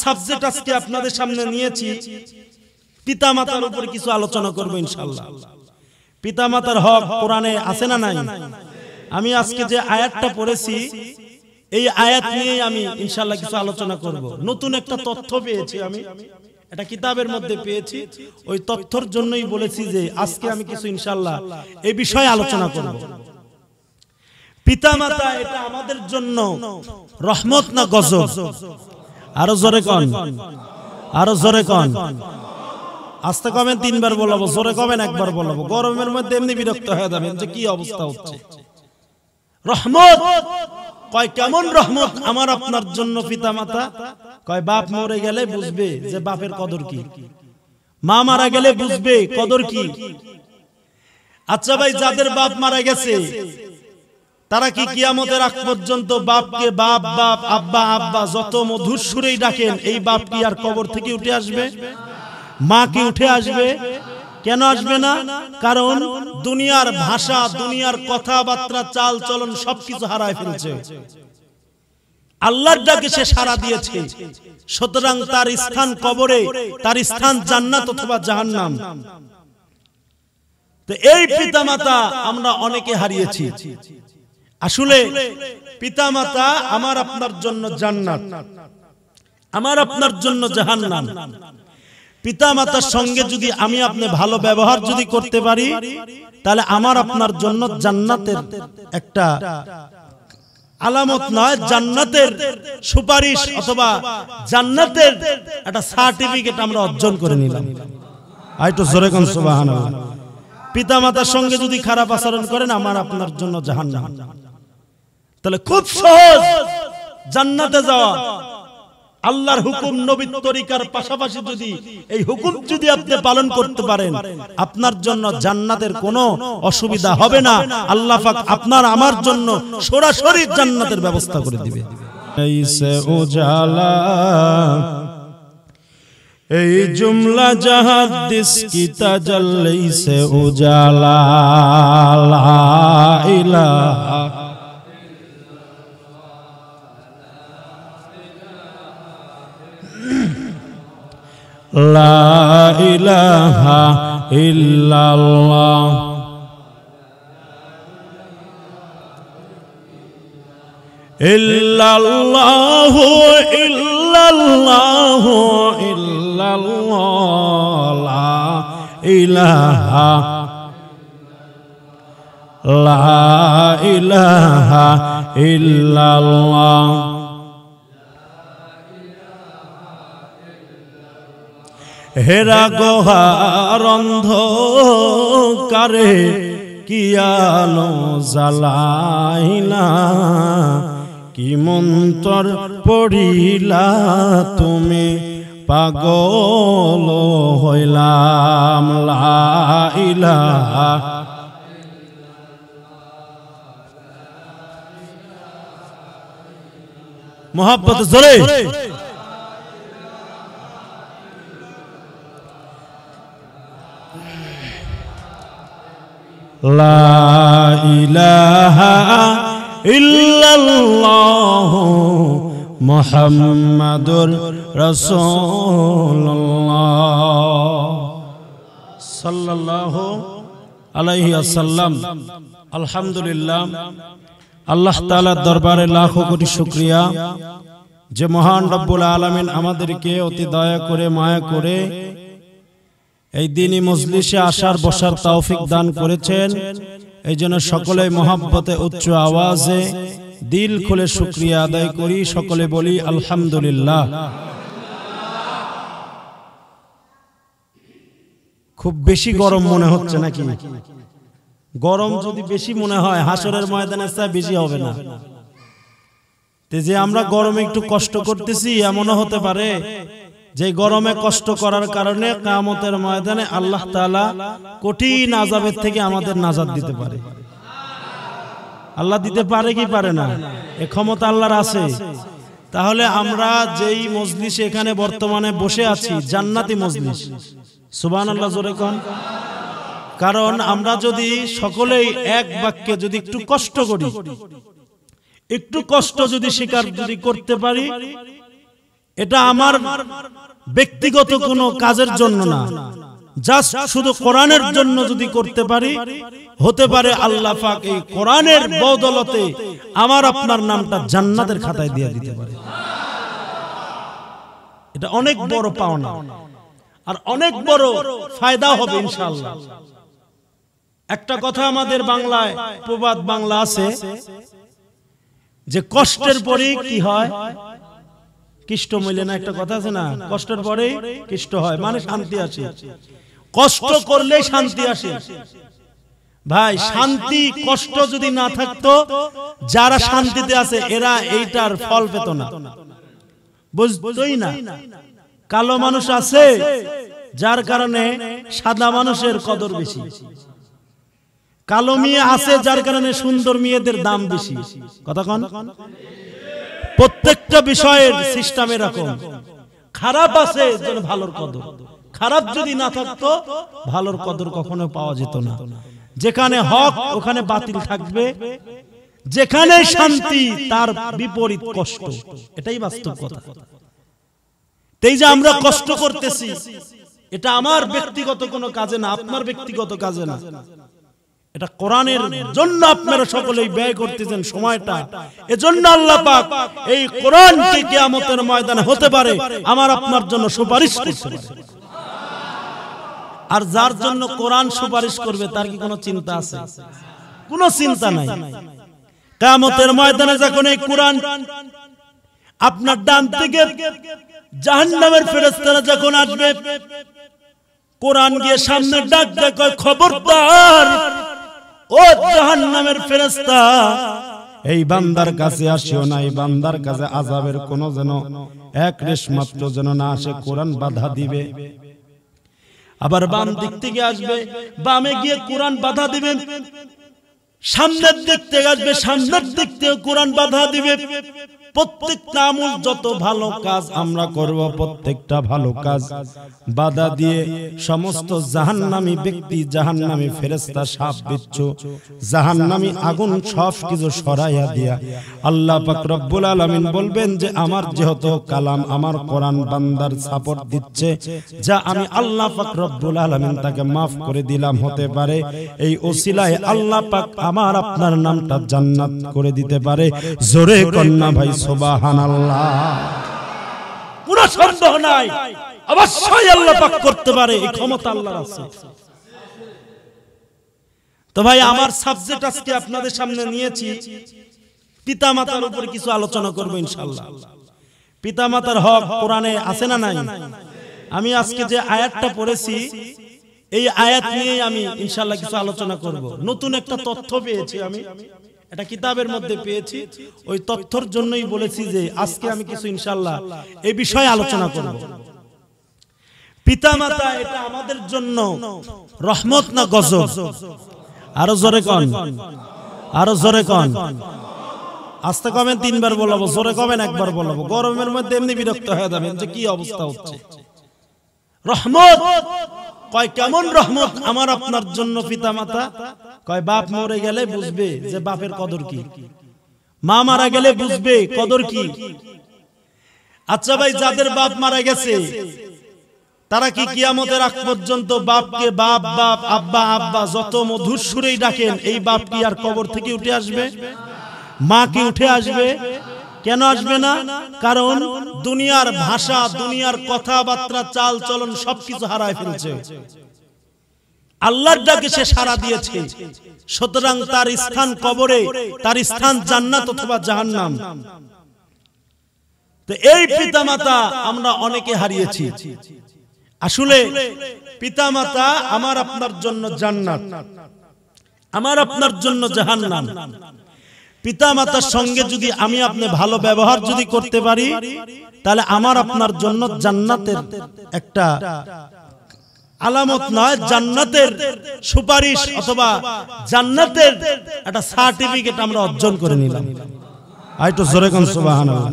Subject আজকে আপনাদের সামনে নিয়েছি, পিতামাতার উপর কিছু আলোচনা করব ইনশাআল্লাহ। পিতামাতার হক কোরআনে আছে না নাই? আমি আজকে যে আয়াতটা পড়েছি এই আয়াত নিয়ে আমি ইনশাআল্লাহ কিছু আলোচনা করব। নতুন একটা তথ্য পেয়েছি, আমি এটা কিতাবের মধ্যে পেয়েছি, ওই তথ্যের জন্যই বলেছি যে আজকে আমি কিছু ইনশাআল্লাহ এই বিষয়ে আলোচনা করব। পিতামাতা এটা আমাদের জন্য রহমত না গজব? আরো জোরে কোন, আরো জোরে কোন। আস্তে কমেন, তিনবার বলবো, জোরে কমেন একবার বলবো। গরমের মধ্যে এমনি বিরক্ত হয়ে যাবেন যে কি অবস্থা হচ্ছে। রহমত কয় কেমন রহমত আমার আপনার জন্য পিতামাতা? কয় বাপ মরে গেলে বুঝবে যে বাপের কদর কি, মা মারা গেলে বুঝবে কদর কি। আচ্ছা ভাই, যাদের বাপ মারা গেছে তারা কি কিয়ামতের আগ পর্যন্ত বাপকে বাপ বাপ, আব্বা আব্বা যত মধুর সুরেই ডাকেন, এই বাপ কি আর কবর থেকে উঠে আসবে? মা কি উঠে আসবে? কেন আসবে না? কারণ দুনিয়ার ভাষা, দুনিয়ার কথাবার্তা, চাল চলন সবকিছু হারায় ফেলছে। আল্লাহর ডাকে সে সাড়া দিয়েছে, সুতরাং তার স্থান কবরে, তার স্থান জান্নাত অথবা জাহান্নাম। তো এই পিতামাতা আমরা অনেকে হারিয়েছি। আসলে পিতামাতা আমার আপনার জন্য জান্নাত, আমার আপনার জন্য জাহান্নাম। পিতামাতার সঙ্গে যদি আমি আপনি ভালো ব্যবহার যদি করতে পারি, তাহলে আমার আপনার জন্য জান্নাতের একটা আলামত নয়, জান্নাতের সুপারিশ অথবা জান্নাতের একটা সার্টিফিকেট আমরা অর্জন করে নিলাম। আইতো জোরে কোন সুবহানাল্লাহ। পিতামাতার সঙ্গে যদি খারাপ আচরণ করেন, আমার আপনার জন্য জাহান্নাম। তাহলে খুব সহজ জান্নাতে যাওয়া। আল্লাহর হুকুম, নবীর তরিকার পাশাপাশি যদি এই হুকুম যদি আপনি পালন করতে পারেন, আপনার জন্য জান্নাতের কোনো অসুবিধা হবে না। আল্লাহ পাক আপনার আমার জন্য সরাসরি জান্নাতের ব্যবস্থা করে দিবে। এই জুমলা জাহাদিস কি তাজাল্লি সে উজালা, লা ইলাহা লা ইলাহা ইল্লাল্লাহ, ইল্লাল্লাহু ইল্লাল্লাহু ইল্লাল্লাহ, লা ইলাহা লা ইলাহা ইল্লাল্লাহ। হেরা গোহার অন্ধকারে কি আলো জ্বালাইলা, কি মন্তর পড়িলা তুমি পাগল হইলাম, লা ইলাহা মোহাব্বত জোরে লা ইলাহা ইল্লাল্লাহ মুহাম্মাদুর রাসূলুল্লাহ সাল্লাল্লাহু আলাইহি ওয়াসাল্লাম। আলহামদুলিল্লাহ, আল্লাহ তাআলার দরবারে লাখো কোটি শুকরিয়া যে মহান রব্বুল আলামিন আমাদেরকে অতি দয়া করে, মায়া করে এই দ্বীনি মজলিসে আসার বসার তৌফিক দান করেছেন। এই জন্য সকলে মহব্বতে উচ্চ আওয়াজে দিল খুলে শুকরিয়া আদায় করি, সকলে বলি আলহামদুলিল্লাহ। খুব বেশি গরম মনে হচ্ছে নাকি? গরম যদি বেশি মনে হয়, হাসরের ময়দানে চেয়ে বেশি হবে না। যে আমরা গরমে একটু কষ্ট করতেছি, এমনও হতে পারে যে গরমে কষ্ট করার কারণে কিয়ামতের ময়দানে আল্লাহ তাআলা কঠিন আযাবের থেকে আমাদের নাজাত দিতে পারে। আল্লাহ দিতে পারে কি পারে না? এই ক্ষমতা আল্লাহর আছে। তাহলে আমরা যেই মজলিসে এখানে বর্তমানে বসে আছি, জান্নাতি মজলিস, সুবহানাল্লাহ জোরে কোন। কারণ আমরা যদি সকলেই এক বাক্যে যদি একটু কষ্ট করি, একটু কষ্ট যদি স্বীকার যদি করতে পারি, এটা আমার ব্যক্তিগত কোনো কাজের জন্য না, জাস্ট শুধু কোরআনের জন্য যদি করতে পারি, হতে পারে আল্লাহ পাক এই কোরআনের বদৌলতে আমার আপনার নামটা জান্নাতের খাতায় দিয়ে দিতে পারে। এটা অনেক বড় পাওনা আর অনেক বড় ফায়দা হবে ইনশাআল্লাহ। একটা কথা আমাদের বাংলায় প্রবাদ বাংলা আছে যে কষ্টের পরেই কি হয়, কৃষ্ট মিলে না, একটা কথা আছে না, কষ্টের পরেই কৃষ্ট হয়, মানে শান্তি আসে। কষ্ট করলেই শান্তি আসে ভাই। শান্তি কষ্ট যদি না থাকতো, যারা শান্তিতে আছে এরা এইটার ফল পেত না, বুঝতোই না। কালো মানুষ আছে যার কারণে সাদা মানুষের কদর বেশি, কালো মেয়ে আছে যার কারণে সুন্দর মেয়েদের দাম বেশি। কথা কোন? প্রত্যেকটা বিষয়ের সিস্টেম এরকম। খারাপ আছে যেন ভালোর কদর, খারাপ যদি না থাকতো ভালোর কদর কখনো পাওয়া যেত না। যেখানে হক ওখানে বাতিল থাকবে, যেখানে শান্তি তার বিপরীত কষ্ট, এটাই বাস্তব কথা। এই যে আমরা কষ্ট করতেছি, এটা আমার ব্যক্তিগত কোনো কাজে না, আপনার ব্যক্তিগত কাজে না, এটা কোরআনের জন্য আপনারা সকলেই ব্যয় করতেছেন সময়টা। এজন্য আল্লাহ পাক এই কোরআনকে কিয়ামতের ময়দানে হতে পারে আমার আপনার জন্য সুপারিশ করতে পারে। আর যার জন্য কোরআন সুপারিশ করবে তার কি কোনো চিন্তা আছে? কোনো চিন্তা নাই। কিয়ামতের ময়দানে যখন এই কোরআন আপনার ডান থেকে জাহান্নামের ফেরেশতারা যখন আসবে, কোরআন গিয়ে সামনে ডাক দেয়, কয় খবরদার ও জাহান্নামের ফেরেশতা, এই বান্দার কাছে আসিও না, এই বান্দার কাছে আযাবের কোনো যেন এক রেশ মাত্র যেন না আসে। কোরআন বাধা দিবে। আবার বাম দিক থেকে আসবে, বামে গিয়ে কোরআন বাধা দিবে। সামনের দিক থেকে আসবে, সামনের দিক থেকে কোরআন বাধা দিবে। প্রত্যেকটা আমল, যত ভালো কাজ আমরা করব, প্রত্যেকটা ভালো কাজ বাধা দিয়ে সমস্ত জাহান্নামী ব্যক্তি, জাহান্নামী ফেরেশতা, সাপ বিচ্ছু, জাহান্নামী আগুন সব কিছু সরাইয়া দিয়া আল্লাহ পাক রব্বুল আলামিন বলবেন যে আমার যেহেতু কালাম, আমার কোরআন বান্দার সাপোর্ট দিচ্ছে, যা আমি আল্লাহ পাক রব্বুল আলামিন তাকে মাফ করে দিলাম। হতে পারে এই ওসিলায় আল্লাহ পাক আমার আপনার নামটা জান্নাত করে দিতে পারে। জোরে কন্যা ভাই সুবহানাল্লাহ। কোনো সন্দেহ নাই, অবশ্যই আল্লাহ পাক করতে পারে, এই ক্ষমতা আল্লাহর আছে। তো ভাই আমার সাবজেক্ট আজকে আপনাদের সামনে নিয়েছি, পিতামাতার উপর কিছু আলোচনা করব ইনশাআল্লাহ। পিতামাতার হক কোরআনে আছে না নাই? আমি আজকে যে আয়াতটা পড়েছি এই আয়াত নিয়ে আমি ইনশাআল্লাহ কিছু আলোচনা করব। নতুন একটা তথ্য পেয়েছি, আমি এটা কিতাবের মধ্যে পেয়েছি, ওই তথ্যের জন্যই বলেছি যে আজকে আমি কিছু ইনশাআল্লাহ এই বিষয়ে আলোচনা করব। পিতামাতা এটা আমাদের জন্য রহমত না গজব? আরো জোরে কোন, আরো জোরে কোন। আস্তে কমেন, তিনবার বলবো, জোরে কমেন একবার বলবো। গরমের মধ্যে এমনি বিরক্ত হয়ে যাবেন যে কি অবস্থা হচ্ছে। রহমত কয় কেমন রহমত আমার আপনার জন্য পিতামাতা? কয় বাপ মরে গেলে বুঝবে যে বাপের কদর কি, মা মারা গেলে বুঝবে কদর কি। আচ্ছা ভাই, যাদের বাপ মারা গেছে তারা কি কিয়ামতের আগ পর্যন্ত বাপকে বাপ বাপ, আব্বা আব্বা যত মধুর সুরেই ডাকেন, এই বাপ কি আর কবর থেকে উঠে আসবে? মা কি উঠে আসবে? কেন আসবে না? কারণ দুনিয়ার ভাষা, দুনিয়ার কথাবার্তা, চাল চলন সবকিছু হারায় ফেলছে। আল্লাহর ডাকে সে সাড়া দিয়েছে, সুতরাং তার স্থান কবরে, তার স্থান জান্নাত অথবা জাহান্নাম। তো এই পিতামাতা আমরা অনেকে হারিয়েছি। আসলে পিতামাতা আমার আপনার জন্য জান্নাত, আমার আপনার জন্য জাহান্নাম। পিতামাতার সঙ্গে যদি আমি আপনি ভালো ব্যবহার যদি করতে পারি, তাহলে আমার আপনার জন্য জান্নাতের একটা আলামত নয়, জান্নাতের সুপারিশ অথবা জান্নাতের একটা সার্টিফিকেট আমরা অর্জন করে নিলাম। আইতো জোরে কোন সুবহানাল্লাহ।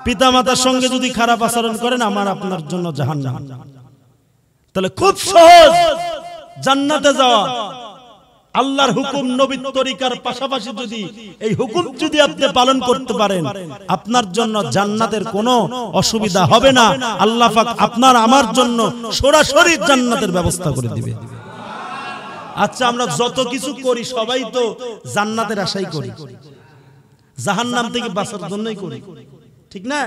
পিতামাতার সঙ্গে যদি খারাপ আচরণ করেন, আমার আপনার জন্য জাহান্নাম। তাহলে খুব সহজ জান্নাতে যাওয়া। আল্লাহর হুকুম নবীর তরিকার পাশাপাশি যদি এই হুকুম যদি আপনি পালন করতে পারেন, আপনার জন্য জান্নাতের কোনো অসুবিধা হবে না। আল্লাহ পাক আপনার আমার জন্য সরাসরি জান্নাতের ব্যবস্থা করে দিবে। আচ্ছা, আমরা যত কিছু করি সবাই তো জান্নাতের আশাই করি, জাহান্নাম থেকে বাঁচার জন্যই করি, ঠিক না?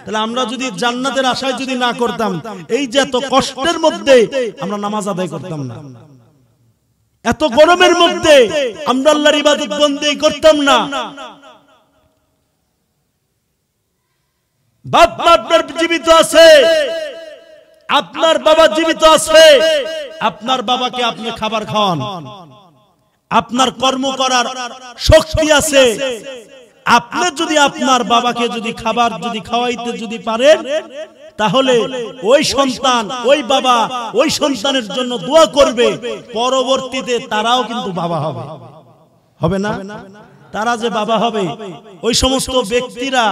তাহলে আমরা যদি জান্নাতের আশায় যদি না করতাম, এই যে এত কষ্টের মধ্যে আমরা নামাজ আদায় করতাম না, এত গরমের মধ্যে আমরা আল্লাহর ইবাদত বন্দেগী করতাম না। বাপ মা আপনার জীবিত আছে, আপনার বাবা জীবিত আছে, আপনার বাবাকে আপনি খাবার খাওয়ান, আপনার কর্ম করার শক্তি আছে। আপনি যদি আপনার বাবাকে যদি খাবার যদি খাওয়াইতে যদি পারেন, তাহলে ওই সন্তান, ওই বাবা ওই সন্তানের জন্য দোয়া করবে, পরবর্তীতে তারাও কিন্তু বাবা হবে, হবে না? তারা যে বাবা হবে, ওই সমস্ত ব্যক্তিরা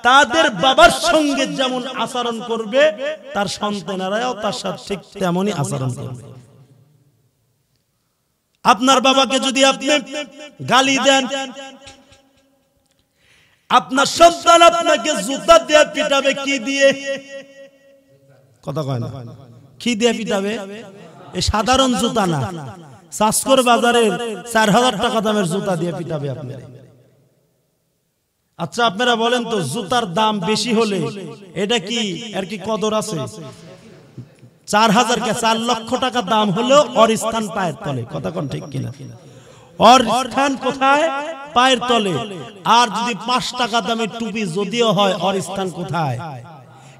তাদের বাবার সঙ্গে যেমন আচরণ করবে, তার সন্তানেরাও তার সাথে ঠিক তেমনই আচরণ করবে। আপনার বাবাকে যদি আপনি গালি দেন, আপনার সন্তান আপনাকে জুতা দিয়ে পিটাবে। কি দিয়ে? কথা কয় না, কি দিয়ে পিটাবে? এই সাধারণ জুতা না, সাসকর বাজারের 4000 টাকা দামের জুতা দিয়ে পিটাবে আপনার। আচ্ছা, আপনারা বলেন তো, জুতার দাম বেশি হলে এটা কি আর কি কদর আছে? 4000 কে 4 লক্ষ টাকা দাম হলেও ওর স্থান পায়ের তলে। কথা কোন ঠিক কিনা? ওর স্থান কোথায়? পায়ের তলে। আর যদি 5 টাকা দামের টুপি যদিও হয়, ওর স্থান কোথায়?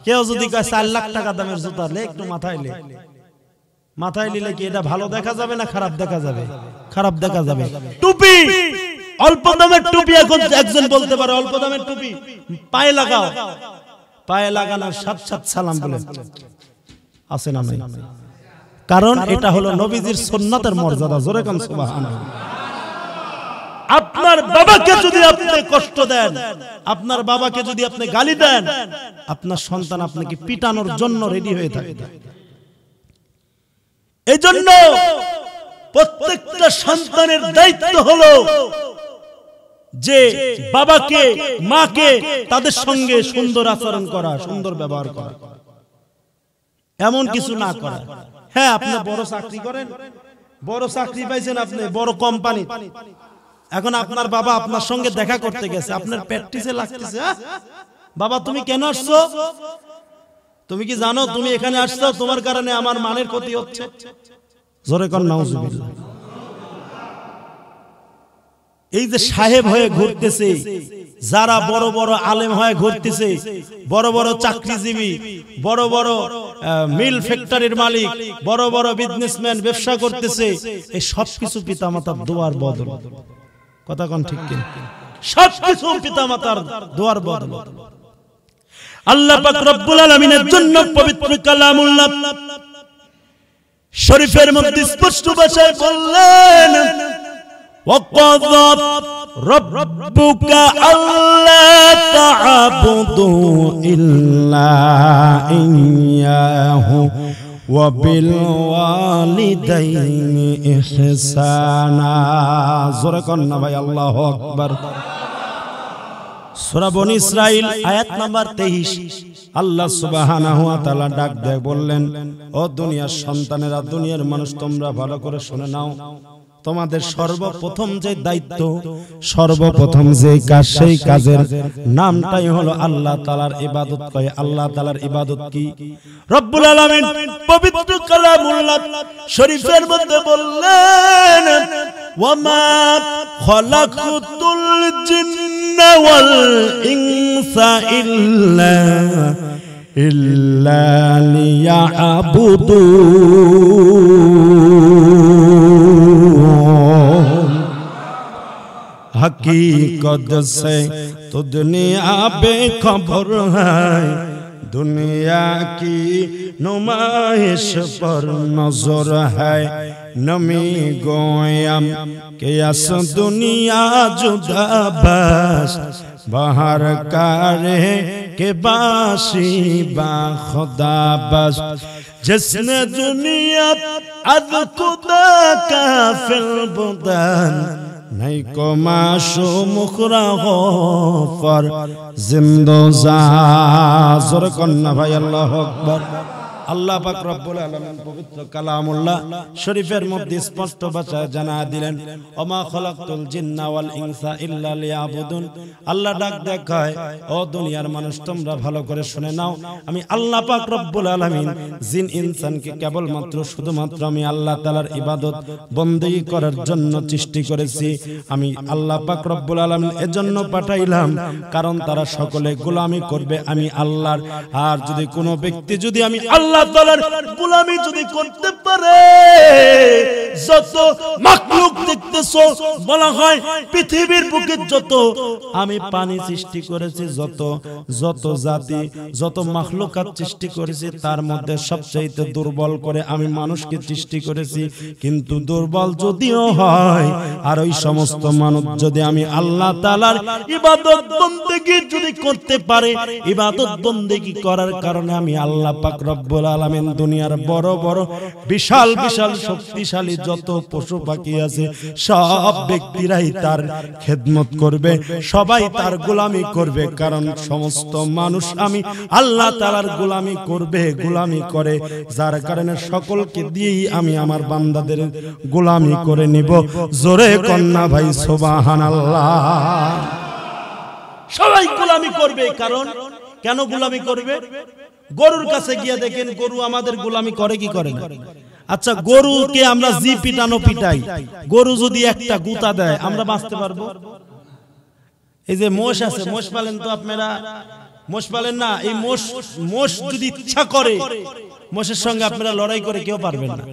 কেউ যদি কয় 4 লাখ টাকা দামের জুতা, লে একটু মাথায় লে, মাথায় নিলে কি এটা ভালো দেখা যাবে না খারাপ দেখা যাবে? খারাপ দেখা যাবে। টুপি, অল্প দামের টুপি, এখন একজন বলতে পারে অল্প দামের টুপি পায়ে লাগাও, পায়ে লাগানোর সাথে সাথে সালাম বলে আছে না নাই? কারণ এটা হলো নবীজির সুন্নাতের মর্যাদা। জোরে কান সুবহানাল্লাহ। আপনার বাবাকে যদি আপনি কষ্ট দেন, আপনার বাবাকে যদি আপনি গালি দেন, আপনার সন্তান আপনাকে পিটানোর জন্য রেডি হয়ে থাকে। এই জন্য প্রত্যেকটা সন্তানের দায়িত্ব হলো যে বাবাকে মাকে তাদের সঙ্গে সুন্দর আচরণ করা, সুন্দর ব্যবহার করা, এমন কিছু না করা। হ্যাঁ, আপনি বড় চাকরি করেন, বড় চাকরি পাইছেন, আপনি বড় কোম্পানি, এখন আপনার বাবা আপনার সঙ্গে দেখা করতে গেছে, আপনার প্র্যাকটিসে লাগতেছে, বাবা তুমি কেন আসছো? তুমি কি জানো তুমি এখানে আসছো, তোমার কারণে আমার মানের ক্ষতি হচ্ছে? জোরে কর নাউজুবিল্লাহ। এই যে সাহেব হয়ে ঘুরতেছে, যারা বড় বড় আলেম হয়ে ঘুরতেছে, বড় বড় চাকরিজীবী, বড় বড় মিল ফ্যাক্টরির মালিক, বড় বড় বিজনেসম্যান ব্যবসা করতেছে, এই সবকিছু পিতামাতার দোয়ার বদল। কথা কোন ঠিক কিনা? সবকিছু পিতামাতার দোয়ার বদল। আল্লাহ পাক রব্বুল আলামিনের জন্য পবিত্র কালামুল্লাহ শরীফের মধ্যে স্পষ্ট ভাষায় বললেন, ওয়াকাযা রাব্বুকা আল্লা তা'বুদু ইল্লা ইয়্যাহু ওয়া বিল ওয়ালিদাইনি ইহসানা। জোরে কোন না ভাই, আল্লাহু আকবার। সূরা বনী ইসরাইল আয়াত নাম্বার 23। আল্লাহ সুবহানাহু ওয়া তাআলা ডাক দিয়ে বললেন, ও দুনিয়ার সন্তানেরা, দুনিয়ার মানুষ, তোমরা ভালো করে শুনে নাও, তোমাদের সর্বপ্রথম যে দায়িত্ব, সর্বপ্রথম যে কাজ, সেই কাজের নামটাই হলো আল্লাহ তাআলার ইবাদত। কয় আল্লাহ তাআলার ইবাদত কি? রব্বুল আলামিন পবিত্র কালামুল্লাহ শরীফের মধ্যে বললেন, ওয়ামা খালাকতুল জিন্না ওয়াল ইনসা ইল্লা লিয়াবুদুন। हकीकत से तो दुनिया बेखबर है, दुनिया की नुमाइश पर नजर है, नमी गोयम के अस दुनिया जुदा बस, बाहर कारे के बासी बा खुदा बस। जिसने दुनिया अद खुदा का फिल बुदान नहीं को माशो मुखरा हो पर जिंदोजा जोर कन्ना भाई अल्लाह अकबर। আল্লাহ পাক রব্বুল আলামিন পবিত্র কালামুল্লাহ শরীফের মধ্যে স্পষ্ট ভাষায় জানায় দিলেন, ওমা খলাকতুল জিন্না ওয়াল ইনসা ইল্লা লিয়াবুদুন। আল্লাহ ডাক দেখায়, ও দুনিয়ার মানুষ তোমরা ভালো করে শুনে নাও, আমি আল্লাহ পাক রব্বুল আলামিন জিন ইনসানকে কেবলমাত্র শুধুমাত্র আমি আল্লাহ তাআলার ইবাদত বন্দেগী করার জন্য সৃষ্টি করেছি। আমি আল্লাহ পাক রব্বুল আলামিন এজন্য পাঠাইলাম কারণ তারা সকলে গোলামি করবে আমি আল্লাহর। আর যদি কোনো ব্যক্তি যদি আমি আল্লাহ তাআলার গোলামি যদি করতে পারে, যত মাখলুক দেখতেছো, বলা হয় পৃথিবীর বুকে যত আমি পানি সৃষ্টি করেছি, যত জাতি যত মাখলুকাত সৃষ্টি করেছি, তার মধ্যে সবচেয়ে দুর্বল করে আমি মানুষকে সৃষ্টি করেছি। কিন্তু দুর্বল যদিও হয়, আর ওই সমস্ত মানুষ যদি আমি আল্লাহ তাআলার ইবাদত বন্দেগী যদি করতে পারে, ইবাদত বন্দেগী করার কারণে আমি আল্লাহ পাক রব্বুল আলামিন দুনিয়ার বড় বড় বিশাল বিশাল শক্তিশালী যত পশু পাখি আছে সব ব্যক্তিরাই তার খেদমত করবে, সবাই তার গোলামি করবে। কারণ সমস্ত মানুষ আমি আল্লাহ তাআলার গোলামি করবে, গোলামি করে, যার কারণে সকলকে দিয়েই আমি আমার বান্দাদের গোলামি করে নিব। জোরে কন্না ভাই সুবহানাল্লাহ। সবাই গোলামি করবে। কারণ কেন গোলামি করবে? গরুর কাছে গিয়ে দেখেন, গরু আমাদের গোলামি করে কি করে না? আচ্ছা, গরুকে আমরা জি পিটানো পিটাই, গরু যদি একটা গুতা দেয় আমরা বাঁচতে পারবো? এই যে মোষ আছে, মোষ পালেন তো আপনারা, মোষ পালেন না? এই মোষ যদি ইচ্ছা করে মোষের সঙ্গে আপনারা লড়াই করে কেউ পারবেন না,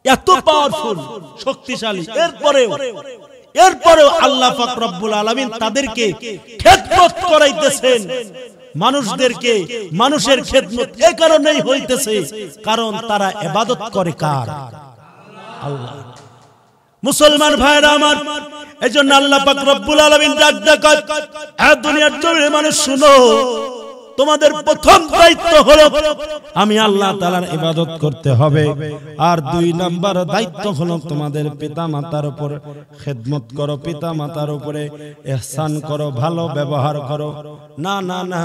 এত পাওয়ারফুল শক্তিশালী। এরপরেও আল্লাহ পাক রব্বুল আলামিন তাদেরকে খেদমত করাইতেছেন মানুষদেরকে। মানুষের খেদমত এই কারণেই হইতেছে কারণ তারা ইবাদত করে কার? আল্লাহ। মুসলমান ভাইরা আমার, এজন্য আল্লাহ পাক রব্বুল আলামিন ডাক দেখায়, এ দুনিয়ার জমিনে মানুষ শুনো, তোমাদের প্রথম দায়িত্ব হলো আমি আল্লাহ তাআলার ইবাদত করতে হবে। আর 2 নাম্বার দায়িত্ব হলো তোমাদের পিতামাতার উপর খেদমত করো, পিতামাতার উপরে ইহসান করো, ভালো ব্যবহার করো। না না না,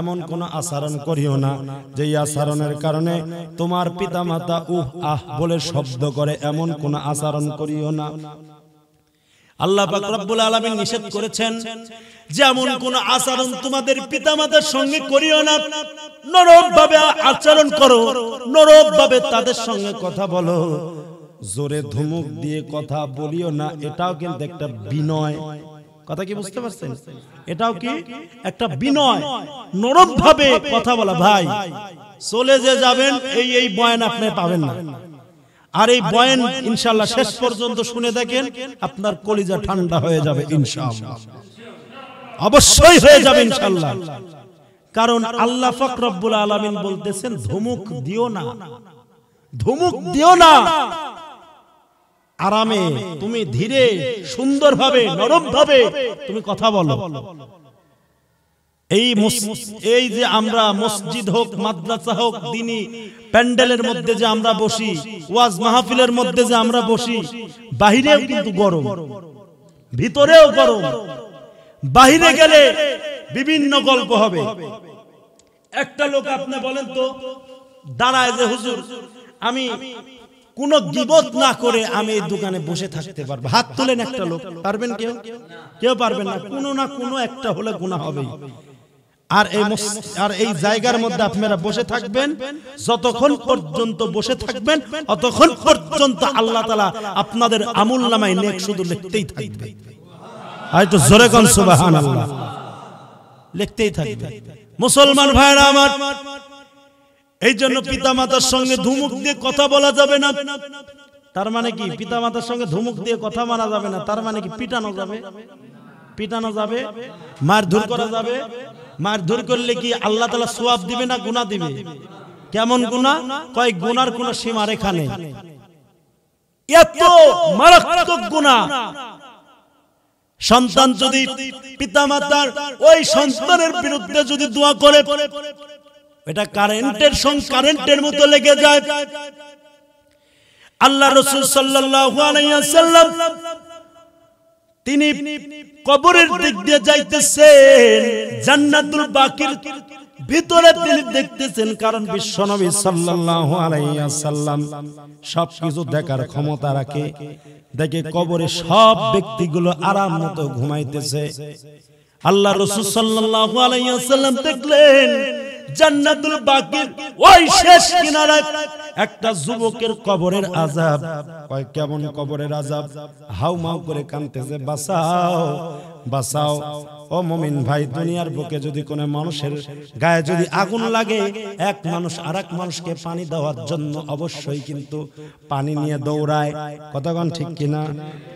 এমন কোন আচরণ করিও না যেই আচরণের কারণে তোমার পিতামাতা উহ আহ বলে শব্দ করে, এমন কোন আচরণ করিও না। আল্লাহ পাক রব্বুল আলামিন নিষেধ করেছেন যেমন কোন আচরণ তোমাদের পিতামাতার সঙ্গে করিও না। নরম ভাবে আচরণ করো, নরম ভাবে তাদের সঙ্গে কথা বলো, জোরে ধমক দিয়ে কথা বলিও না। এটাও কিন্তু একটা বিনয়। কথা কি বুঝতে পারছেন? এটাও কি একটা বিনয়, নরম ভাবে কথা বলা। ভাই চলে যে যাবেন এই বয়ান আপনি পাবেন না। আর এই বয়ান ইনশাআল্লাহ শেষ পর্যন্ত শুনে দেখেন, আপনার কলিজা ঠান্ডা হয়ে যাবে ইনশাআল্লাহ, অবশ্যই হয়ে যাবে ইনশাআল্লাহ। কারণ আল্লাহ পাক রব্বুল আলামিন বলতেছেন ধমক দিও না, ধমক দিও না। আরামে তুমি ধীরে সুন্দরভাবে নরম ভাবে তুমি কথা বলো। এই যে আমরা মসজিদ হোক, মাদ্রাসা হোক, দ্বীনি প্যান্ডেলের মধ্যে যে আমরা বসি, ওয়াজ মাহফিলের মধ্যে যে আমরা বসি, বাহিরেও কিন্তু গরম, ভিতরেও গরম। বাহিরে গেলে বিভিন্ন গল্প হবে। একটা লোক আপনি বলেন তো দাঁড়ায় যে হুজুর আমি কোন গীবত না করে আমি এই দোকানে বসে থাকতে পারবো, হাত তোলেন। একটা লোক পারবেন? কেউ পারবেন না। কোনো না কোনো একটা হলে গুনাহ হবেই। আর এই জায়গার মধ্যে আপনারা বসে থাকবেন, যতক্ষণ পর্যন্ত বসে থাকবেন ততক্ষণ পর্যন্ত আল্লাহ তাআলা আপনাদের আমলনামায় নেক শুধু লিখতেই থাকবে। হয়তো জোরে কোন সুবহানাল্লাহ, লিখতেই থাকবে। মুসলমান ভাইরা আমার, এই জন্য পিতামাতার সঙ্গে ধমক দিয়ে কথা বলা যাবে না। তার মানে কি? পিতামাতার সঙ্গে ধমক দিয়ে কথা মানা যাবে না, তার মানে কি? পিটানো যাবে, পিটানো যাবে, মারধর করা যাবে। মারধর করলে কি আল্লাহ তাআলা সওয়াব দিবে না গুনাহ দিবে? কেমন গুনাহ? কয় গুনার কোন সীমা রেখা নেই, এত মারাত্মক গুনাহ। সন্তান যদি পিতামাতার ওই সন্তানের বিরুদ্ধে যদি দোয়া করে, এটা কারেন্টের মতো লেগে যায়। আল্লাহ রাসূল সাল্লাল্লাহু আলাইহি ওয়াসাল্লাম তিনি কবরের দিক দিয়ে যাইতেছেন, জান্নাতুল বাকির ভিতরে তিনি দেখতেছেন, কারণ বিশ্বনবী সাল্লাল্লাহু আলাইহি ওয়াসাল্লাম সবকিছু দেখার ক্ষমতা রাখে। দেখে কবরে সব ব্যক্তিগুলো আরাম মতো ঘুমাইতেছে। আল্লাহ রাসূল সাল্লাল্লাহু আলাইহি ওয়াসাল্লাম দেখলেন জান্নাতুল বাকির ওই শেষ কিনারায় একটা যুবকের কবরের আযাব। কয় কেমন কবরের আযাব? হাউমাউ করে কাঁদতেছে, বাঁচাও বাঁচাও। ও মুমিন ভাই, দুনিয়ার বুকে যদি কোনো মানুষের গায়ে যদি আগুন লাগে, এক মানুষ আরেক মানুষকে পানি দেওয়ার জন্য অবশ্যই কিন্তু পানি নিয়ে দৌড়ায়। কতক্ষণ ঠিক কিনা?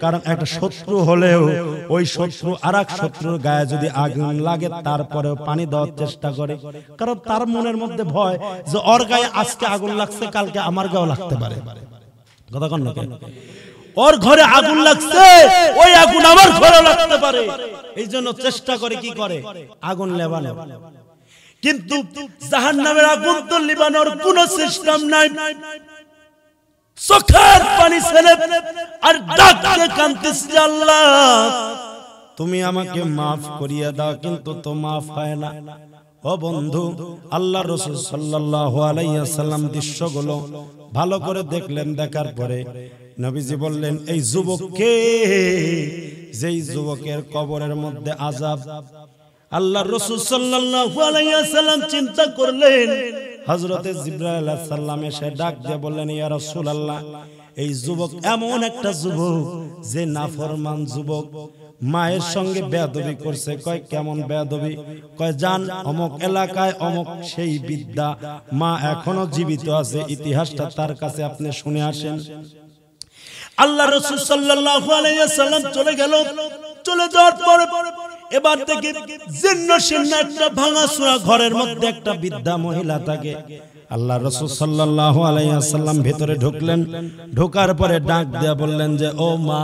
কারণ একটা শত্রু হলেও ওই শত্রু আরেক শত্রুর গায়ে যদি আগুন লাগে তারপরেও পানি দেওয়ার চেষ্টা করে, কারণ তার মনের মধ্যে ভয় যে ওর গায়ে আজকে আগুন লাগছে, কালকে আমার গায়েও লাগতে পারে। কতক্ষণ না? ওর ঘরে আগুন লাগছে, ওই আগুন আমার ঘরে লাগতে পারে, এই জন্য চেষ্টা করে কি করে আগুন নেভানো। কিন্তু জাহান্নামের আগুন তো নিভানোর কোনো সিস্টেম নাই। চোখের পানি ছেলে আর ডাকতে কাঁদতেছে, আল্লাহ তুমি আমাকে মাফ করিয়ে দাও, কিন্তু তো মাফ হয় না। ও বন্ধু, আল্লাহ রাসূল সাল্লাল্লাহু আলাইহি ওয়াসাল্লাম দৃশ্যগুলো ভালো করে দেখলেন। দেখার পরে নবীজি বললেন, এই যুবককে, যেই যুবকের কবরের মধ্যে আযাব। আল্লাহ রাসূল সাল্লাল্লাহু আলাইহি ওয়াসাল্লাম চিন্তা করলেন, হযরতে জিবরাইল আলাইহিস সালাম এসে ডাক দিয়ে বললেন, ইয়া রাসূলুল্লাহ, এই যুবক এমন একটা যুবক যে নাফরমান যুবক, মায়ের সঙ্গে বেয়াদবি করছে। কয় কেমন বেয়াদবি? কয় জান অমুক এলাকায় অমুক সেই বিদ্যা মা এখনো জীবিত আছে, ইতিহাসটা তার কাছে আপনি শুনে আসেন। আল্লাহ রাসূল সাল্লাল্লাহু আলাইহি ওয়াসাল্লাম চলে গেল। চলে যাওয়ার পরে এবার থেকে জিন্ন শিন্ন একটা ভাঙাচোরা ঘরের মধ্যে একটা বৃদ্ধা মহিলা থাকে। আল্লাহ রাসূল সাল্লাল্লাহু আলাইহি ওয়াসাল্লাম ভিতরে ঢুকলেন। ঢোকার পরে ডাক দিয়া বললেন যে, ও মা,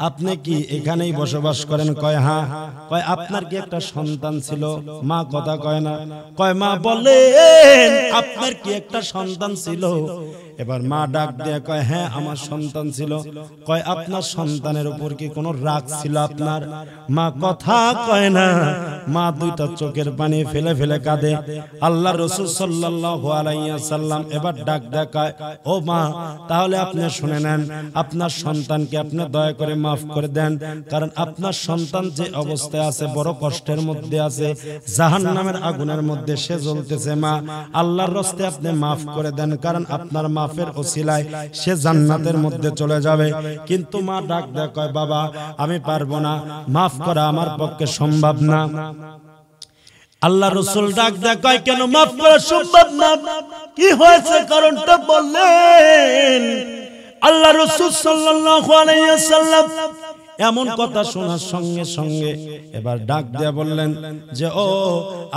আপনি কি এখানেই বসবাস করেন? কয় হ্যাঁ। কয় আপনার কি একটা সন্তান ছিল? মা কথা কয় না। কয় মা বলেন আপনার কি একটা সন্তান ছিল? এবার মা ডাক দিয়ে কয় হ্যাঁ আমার সন্তান ছিল। কয় আপনার সন্তানের উপর কি কোনো রাগ ছিল আপনার? মা কথা কয় না। মা দুইটা চোখের পানি ফেলে ফেলে কাঁদে। আল্লাহ রাসূল সাল্লাল্লাহু আলাইহি ওয়াসাল্লাম এবার ডাক দেখায়, ও মা, তাহলে আপনি শুনে নেন, আপনার সন্তানকে আপনি দয়া করে মাফ করে দেন, কারণ আপনার সন্তান যে অবস্থায় আছে বড় কষ্টের মধ্যে আছে, জাহান্নামের আগুনের মধ্যে সে জ্বলতেছে। মা, আল্লাহর রাস্তায় আপনি মাফ করে দেন, কারণ আপনার মাফের ওসিলায় সে জান্নাতের মধ্যে চলে যাবে। কিন্তু মা ডাক দেয়, কয় বাবা আমি পারবো না, মাফ করা আমার পক্ষে সম্ভব না। আল্লাহ রাসূল ডাক দেয়, কয় কেন মাফ করা সম্ভব না? কি হয়েছে কারণটা বললেন। আল্লাহ রাসূল সাল্লাল্লাহু আলাইহি ওয়াসাল্লাম এমন কথা শোনার সঙ্গে সঙ্গে এবার ডাক দিয়ে বললেন যে, ও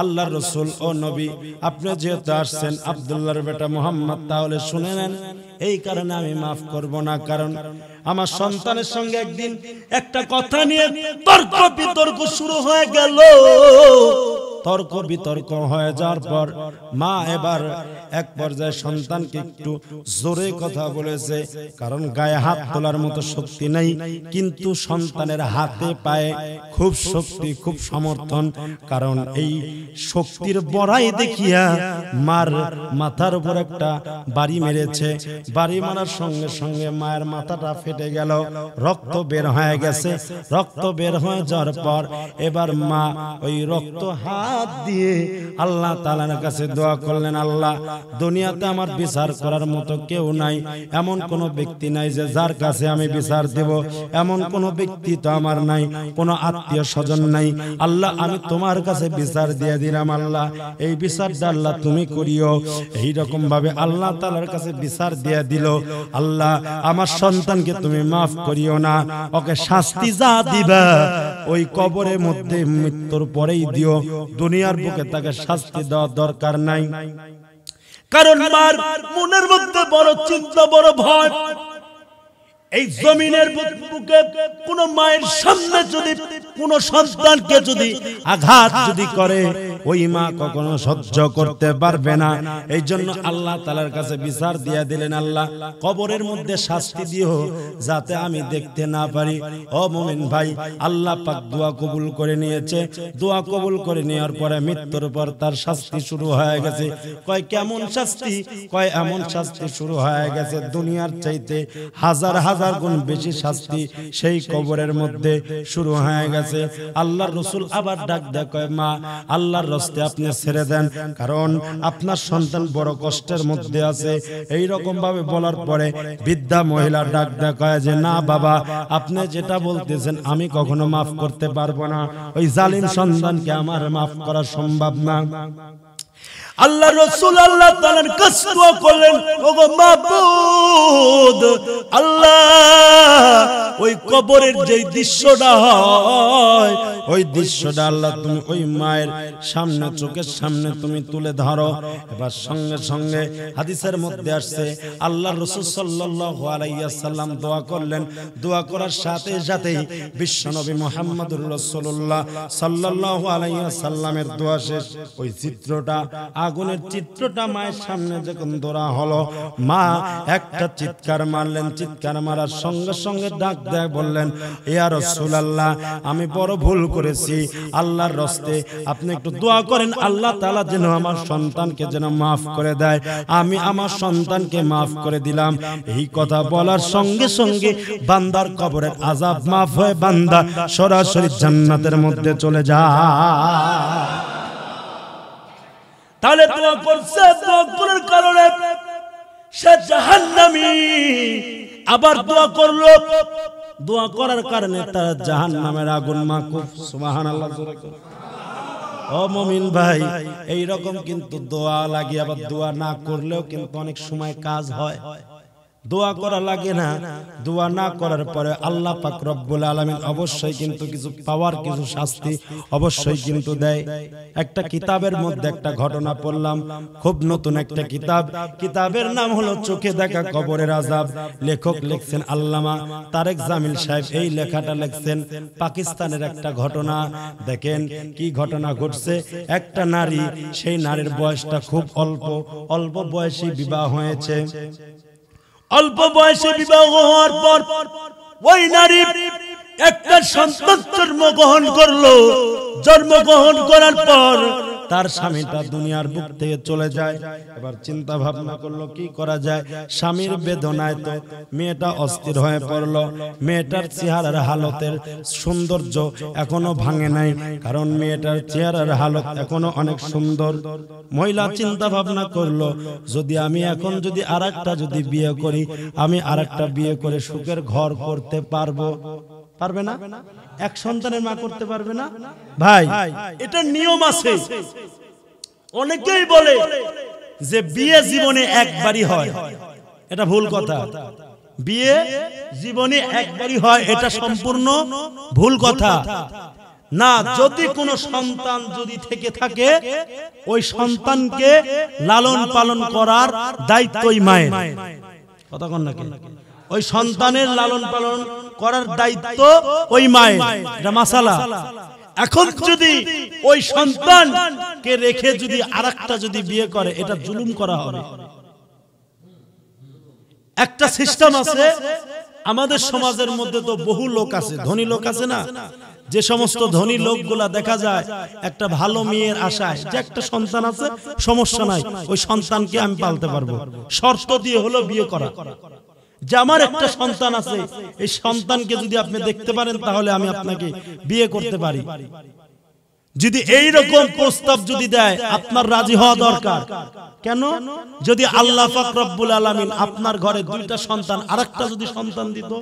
আল্লাহর রাসূল, ও নবী, আপনি যেহেতু আসছেন আব্দুল্লাহর বেটা মুহাম্মদ, তাহলে শুনে নেন, এই কারণে আমি মাফ করব না, কারণ আমার সন্তানের সঙ্গে একদিন একটা কথা নিয়ে তর্ক বিতর্ক শুরু হয়ে গেল। তর্ক বিতর্ক হয়ে যাওয়ার পর মা এবার এক পর্যায়ে সন্তানকে একটু জোরে কথা বলেছে, কারণ গায়ে হাত তোলার মতো শক্তি নেই, কিন্তু সন্তানের হাতে পায়ে খুব শক্তি, খুব সমর্থন। কারণ এই শক্তির বড়াই দেখিয়া মার মাথার উপর একটা বাড়ি মেরেছে। বাড়ি মারার সঙ্গে সঙ্গে মায়ের মাথাটা ফেটে গেল, রক্ত বের হয়ে গেছে। রক্ত বের হয়ে যাওয়ার পর এবার মা ওই রক্ত হাত দিয়ে আল্লাহ তাআলার কাছে দোয়া করলেন, আল্লাহ, দুনিয়াতে আমার বিচার করার মতো কেউ নাই, এমন কোন ব্যক্তি নাই যে যার কাছে আমি বিচার দেব, এমন কোন ব্যক্তি তো আমার নাই, কোন আত্মীয় স্বজন নাই। আল্লাহ, আমি তোমার কাছে বিচার দিয়ে দিলাম, আল্লাহ এই বিচারটা আল্লাহ তুমি করিও। এই রকম ভাবে আল্লাহ তাআলার কাছে বিচার দিয়ে দিল। আল্লাহ, আমার সন্তানকে তুমি মাফ করিও না, ওকে শাস্তি যা দিবা ওই কবরের মধ্যে মৃত্যুর পরেই দিও, দুনিয়ার বুকে তাকে শাস্তি দেওয়ার দরকার নাই। কারণ মার মনের মধ্যে বড় চিন্তা, বড় ভয়। এই জমিনের বুকে কোন মায়ের সামনে যদি কোন সন্তানকে যদি আঘাত যদি করে, ওই মা কখনো সহ্য করতে পারবে না। এই জন্য আল্লাহ তাআলার কাছে বিচার দিয়ে দিলেন, আল্লাহ কবরের মধ্যে শাস্তি দিও যাতে আমি দেখতে না পারি। ও মুমিন ভাই, আল্লাহ পাক দোয়া কবুল করে নিয়েছে। দোয়া কবুল করে নেওয়ার পরে মৃত্যুর পর তার শাস্তি শুরু হয়ে গেছে। কয় কেমন শাস্তি? কয় এমন শাস্তি শুরু হয়ে গেছে দুনিয়ার চাইতে হাজার হাজার গুণ বেশি শাস্তি সেই কবরের মধ্যে শুরু হয়ে গেছে। আল্লাহর রাসূল আবার ডাক দেয়, কয় মা আল্লাহর রাস্তে আপনি ছেড়ে দেন, কারণ আপনার সন্তান বড় কষ্টের মধ্যে আছে। এই রকম ভাবে বলার পরে বৃদ্ধা মহিলা ডাক দেয়, কয় যে না বাবা, আপনি যেটা বলতেছেন আমি কখনো মাফ করতে পারবো না। ওই জালিম সন্তানকে আমার মাফ করা সম্ভব না। আল্লাহ রাসূল আল্লাহ তাআলার কাছে দোয়া করলেন, ওগো মাবুদ আল্লাহ, ওই কবরের যে দৃশ্যটা হয় ওই দৃশ্যটা আল্লাহ তুমি ওই মায়ের সামনে, চোখের সামনে তুমি তুলে ধরো। এবার সঙ্গে সঙ্গে হাদিসের মধ্যে আসছে আল্লাহর রাসূল সাল্লাল্লাহু আলাইহি ওয়াসাল্লাম দোয়া করলেন। দোয়া করার সাথে সাথেই বিশ্বনবী মুহাম্মদুর রাসূলুল্লাহ সাল্লাল্লাহু আলাইহি ওয়াসাল্লামের দোয়া শেষ। ওই চিত্রটা, আগুনের চিত্রটা মায়ের সামনে যখন ধরা হলো, মা একটা চিৎকার মারলেন। চিৎকার মারার সঙ্গে সঙ্গে ডাক দেয়, বললেন, ইয়া রাসূলুল্লাহ, আমি বড় ভুল করেছি, আল্লাহর রাস্তে আপনি একটু দোয়া করেন আল্লাহ তাআলা যেন আমার সন্তানকে যেন মাফ করে দেয়। আমি আমার সন্তানকে মাফ করে দিলাম। এই কথা বলার সঙ্গে সঙ্গে বান্দার কবরের আযাব মাফ হয়ে বান্দা সরাসরি জান্নাতের মধ্যে চলে যায়। তাহলে দোয়া করছে, দোয়া করার কারণে সে জাহান্নামী। আবার দোয়া করলো, দোয়া করার কারণে তার জাহান্নামের আগুন মাকুফ। সুবহানাল্লাহ। ও মুমিন ভাই, এই রকম কিন্তু দোয়া লাগে, আবার দোয়া না করলেও কিন্তু অনেক সময় কাজ হয়। দোয়া করা লাগে না, দোয়া না করার পরে আল্লাহ পাক রব্বুল আলামিন অবশ্যই কিন্তু কিছু পাওয়ার, কিছু শাস্তি অবশ্যই কিন্তু দেয়। একটা কিতাবের মধ্যে একটা ঘটনা পড়লাম, খুব নতুন একটা কিতাব। কিতাবের নাম হলো চোখে দেখা কবরের আযাব। লেখক লিখছেন আল্লামা তারেক জামিল সাহেব। এই লেখাটা লিখছেন পাকিস্তানের একটা ঘটনা। দেখেন কি ঘটনা ঘটছে। একটা নারী, সেই নারীর বয়সটা খুব অল্প, অল্প বয়সে বিবাহ হয়েছে। অল্প বয়সে বিবাহ হওয়ার পর ওই নারী একটা সন্তান জন্মগ্রহণ করলো। জন্মগ্রহণ করার পর তার স্বামীটা দুনিয়ার বুক থেকে চলে যায়। এবার চিন্তা ভাবনা করলো কি করা যায়। স্বামীর বেদনায় তো মেয়েটা অস্থির হয়ে পড়লো। মেয়েটার চেহারার হালতের সৌন্দর্য এখনো ভাঙে নাই, কারণ মেয়েটার চেহারার হালত এখনো অনেক সুন্দর। মহিলা চিন্তা ভাবনা করলো, যদি আমি এখন যদি আরেকটা যদি বিয়ে করি, আমি আরেকটা বিয়ে করে সুখের ঘর করতে পারবো? পারবে না? এক সন্তানের মা করতে পারবে না ভাই? এটা নিয়ম আছে। অনেকেই বলে যে বিয়ে জীবনে একবারই হয়, এটা ভুল কথা। বিয়ে জীবনে একবারই হয়, এটা সম্পূর্ণ ভুল কথা। না, যদি কোনো সন্তান যদি থেকে থাকে, ওই সন্তানকে লালন পালন করার দায়িত্বই মায়ের। কথা কন নাকি? ওই সন্তানের লালন পালন করার দায়িত্ব ওই মায়ের, এটা মাসালা। এখন যদি ওই সন্তানকে রেখে যদি আরেকটা যদি বিয়ে করে, এটা জুলুম করা হবে। একটা সিস্টেম আছে আমাদের সমাজের মধ্যে, তো বহু লোক আছে, ধনী লোক আছে না, যে সমস্ত ধনী লোকগুলা দেখা যায় একটা ভালো মেয়ের আশায় যে একটা সন্তান আছে, সমস্যা নাই, ওই সন্তানকে আমি পালতে পারবো, শর্ত দিয়ে হলো বিয়ে করা। যে আমার একটা সন্তান আছে, এই সন্তানকে যদি আপনি দেখতে পারেন তাহলে আমি আপনাকে বিয়ে করতে পারি। যদি এই রকম প্রস্তাব যদি দেয়, আপনার রাজি হওয়া দরকার। কেন? যদি আল্লাহ পাক রব্বুল আলামিন আপনার ঘরে দুইটা সন্তান, আরেকটা যদি সন্তান দিত,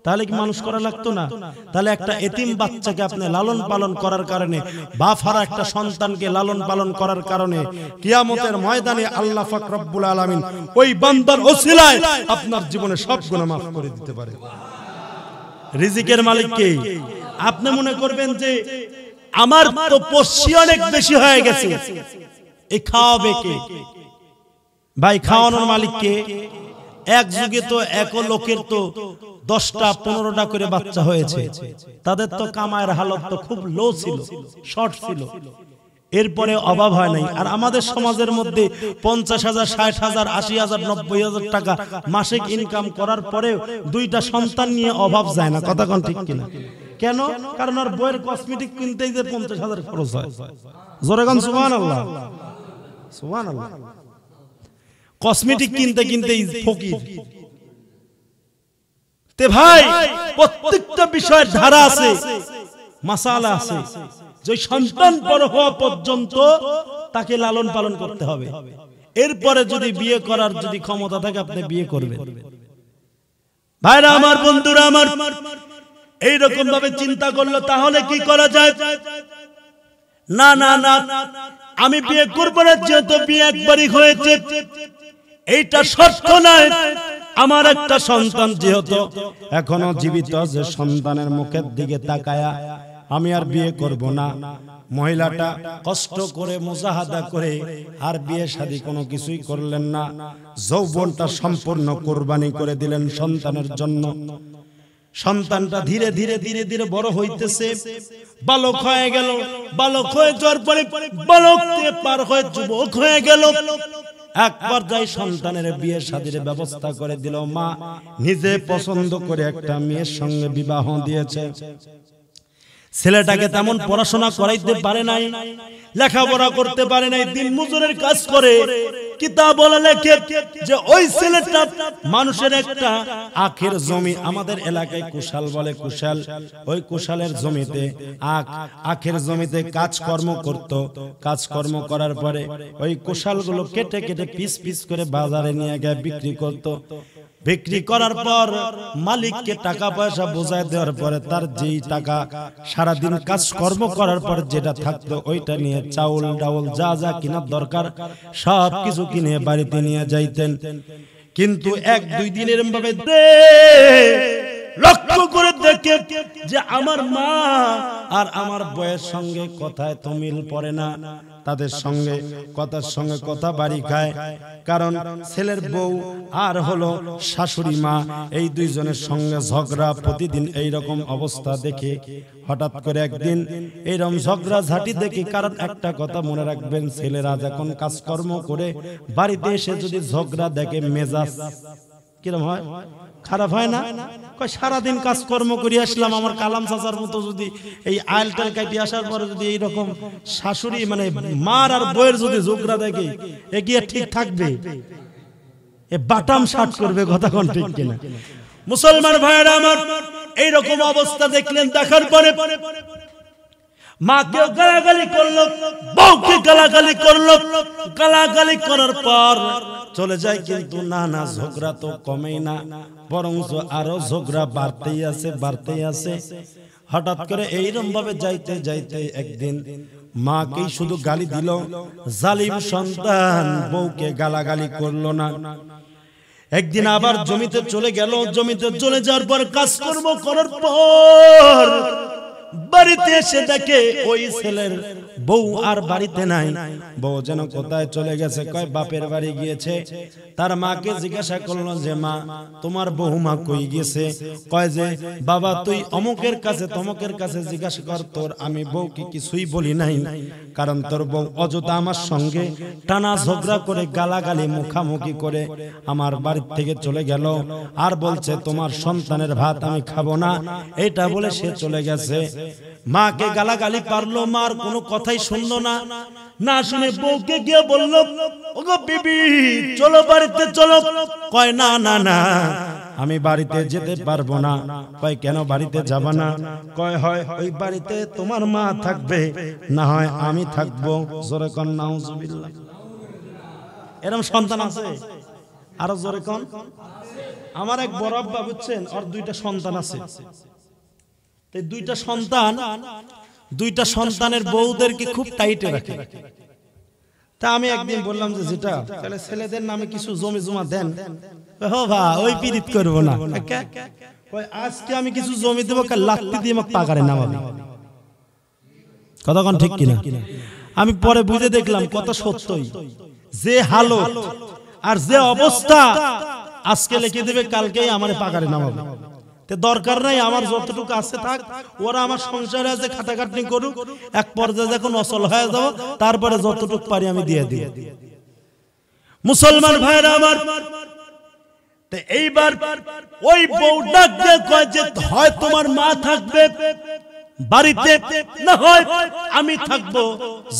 তাহলে কি মানুষ করা লাগতো না? তাহলে একটা এতিম বাচ্চাকে আপনি লালন পালন করার কারণে, বাপ হারা একটা সন্তানকে লালন পালন করার কারণে কিয়ামতের ময়দানে আল্লাহ পাক রব্বুল আলামিন ওই বান্দার ওসিলায় আপনার জীবনে সব গুনাহ মাফ করে দিতে পারে। রিজিকের মালিক কে? আপনি মনে করবেন যে আমার তো পশি অনেক বেশি হয়ে গেছে, এই খাওয়াবে কে? ভাই, খাওয়ানোর মালিক কে? এক যুগে তো এক লোকের তো 10টা 15টা করে বাচ্চা হয়েছে। তাদের তো কামায়ের হালত তো খুব লো ছিল, শর্ট ছিল। এরপরে অভাব হয় নাই। আর আমাদের সমাজের মধ্যে 50,000, 60,000, 80,000, 90,000 টাকা মাসিক ইনকাম করার পরেও দুইটা সন্তান নিয়ে অভাব যায় না। কথা কোন ঠিক কিনা? কেন? কারণ আর বইয়ের কসমেটিক কিনতেই যে 50,000 খরচ হয়। জোরে গান সুবহানাল্লাহ, সুবহানাল্লাহ। কসমেটিক কিনতে কিনতেই ফকির। তে ভাই, প্রত্যেকটা বিষয়ের ধারা আছে, মাসালা আছে। যে সন্তান বড় হওয়া পর্যন্ত তাকে লালন পালন করতে হবে। এরপরে যদি বিয়ে করার যদি ক্ষমতা থাকে আপনি বিয়ে করবেন। ভাইরা আমার, বন্ধুরা আমার, এইরকম ভাবে চিন্তা করলো তাহলে কি করা যায়? না না না, আমি বিয়ে করব না, যেহেতু বিয়ে একবারই হয়েছে, এইটা শর্ত নয়। আমার একটা সন্তান যেহেতু এখনো জীবিত, যে সন্তানের মুখের দিকে তাকায়া আমি আর বিয়ে করব না। মহিলাটা কষ্ট করে মুজাহাদা করে আর বিয়ে শাদী কোনো কিছুই করলেন না। যৌবনটা সম্পূর্ণ কুরবানি করে দিলেন সন্তানের জন্য। সন্তানটা ধীরে ধীরে ধীরে ধীরে বড় হইতেছে, বালক হয়ে গেল। বালক হয়ে যাওয়ার পরে বালক থেকে পার হয়ে যুবক হয়ে গেল। এক পর্যায়ে সন্তানের বিয়ে শাদীর ব্যবস্থা করে দিল। মা নিজে পছন্দ করে একটা মেয়ের সঙ্গে বিবাহ দিয়েছে। ছেলেটাকে তেমন পড়াশোনা করাইতে পারে নাই, লেখাপড়া করতে পারে নাই, দিন মজুরের কাজ করে। কিতাব বলে লেখে যে ওই ছেলেটা মানুষের একটা আখের জমি, আমাদের এলাকায় কুশাল বলে, কুশাল, ওই কুশালের জমিতে আখের জমিতে কাজকর্ম করত। কাজকর্ম করার পরে ওই কুশালগুলো কেটে কেটে পিস পিস করে বাজারে নিয়ে গিয়ে বিক্রি করত। বিক্রি করার পর মালিককে টাকা পয়সা বোঝায় দেওয়ার পরে তার যেই টাকা সারাদিন কাজকর্ম করার পর যেটা থাকতো ওইটা নিয়ে চাউল ডাউল যা যা কেনার দরকার সব কিছু কিনে বাড়িতে নিয়ে যাইতেন। কিন্তু 1-2 দিনের ভাবে লক্ষ্য করে দেখে যে আমার মা আর আমার বউয়ের সঙ্গে কথায় তো মিল পড়ে না। তাদের সঙ্গে কথার সঙ্গে কথা বাড়ি খায়। কারণ ছেলের বউ আর হলো শাশুড়ি মা, এই দুইজনের সঙ্গে ঝগড়া প্রতিদিন। এইরকম অবস্থা দেখে হঠাৎ করে একদিন এইরকম ঝগড়া ঝাঁটি দেখে, কারণ একটা কথা মনে রাখবেন, ছেলেরা যখন কাজকর্ম করে বাড়িতে এসে যদি ঝগড়া দেখে মেজাজ কিরম হয়? খারাপ হয় না? কয় সারাদিন কাজকর্ম করে আসলাম, আমার কালাম চাচার মতো যদি এই আইল টাল কাটি আসার পরে যদি এইরকম শাশুড়ি মানে মার আর বউয়ের যদি ঝগড়া দেখে, এগিয়ে ঠিক থাকবে? এ বাটাম শার্ট করবে। কথা কোন ঠিক কিনা? মুসলমান ভাইরা আমার, এইরকম অবস্থা দেখলেন। দেখার পরে মাকে গালাগালি করলো, বউকে গালাগালি করলো। গালাগালি করার পর চলে যায়। কিন্তু না না, ঝগড়া তো কমেই না, বরং আরো ঝগড়া বাড়তেই আছে, বাড়তেই আছে। হঠাৎ করে এইরকম ভাবে যাইতে যাইতে একদিন মাকেই শুধু গালি দিল। জালিম সন্তান বউকে গালাগালি করলো না। একদিন আবার জমিতে চলে গেল। জমিতে চলে যাওয়ার পর কাজকর্ম করার পর বাড়িতে এসে দেখে ওই ছেলের বউ আর বাড়িতে নাই। বউ যেন কোথায় চলে গেছে, কয় বাপের বাড়ি গিয়েছে। তার মাকে জিজ্ঞাসা করলো যে মা, তোমার বহুমা কই গেছে? কয় যে বাবা, তুই অমুকের কাছে তমুকের কাছে জিজ্ঞাসা কর, তোর আমি বউকে কিছুই বলি নাই। কারণ তোর বউ অযথা আমার সঙ্গে টানা ঝগড়া করে গালাগালি মুখামুখি করে আমার বাড়ি থেকে চলে গেল। আর বলছে তোমার সন্তানের ভাত আমি খাবো না, এটা বলে সে চলে গেছে। মাকে গালাগালি পারলো, মার কোনো কথাই শুনলো না। না শুনে বউকে গিয়ে বললো, ওগো বিবি চলো বাড়িতে চলো। কয় না না না, আমি বাড়িতে যেতে পারবো না। কয় কেন বাড়িতে যাবা না? কয় হয় ওই বাড়িতে তোমার মা থাকবে, না হয় আমি থাকবো। জোরে কোন নাউজুবিল্লাহ। এরকম সন্তান আছে? আরো জোরে কোন। আমার এক বড় আব্বা, বুঝছেন, ওর 2টা সন্তান আছে। দুইটা সন্তানের বউদেরকে খুব টাইটে রাখে। তা আমি একদিন বললাম যে যেটা তাহলে ছেলেদের নামে কিছু জমি জমা দেন। হো ভা, ওই পীড়িত করবো না। আজকে আমি কিছু জমি দেবো, লাত্তি দিয়ে আমাকে পাকারে নামাবি। কথা কোন ঠিক কিনা? আমি পরে বুঝে দেখলাম কথা সত্যই। যে হালত আর যে অবস্থা, আজকে লিখে দেবে, কালকেই আমার পাকারে নামাবে। তে দরকার নাই, আমার যতটুকু আছে থাক, ওরা আমার সংসারে আছে খাটাখাটনি করুক, এক পর্যায়ে যখন অচল হয়ে যাব তারপরে যতটুকু পারি আমি দিয়ে দিব। মুসলমান ভাইরা আমার, এইবার ওই বউ ডাক দিয়ে কয় যে হয় তোমার মা থাকবে বাড়িতে, না হয় আমি থাকবো,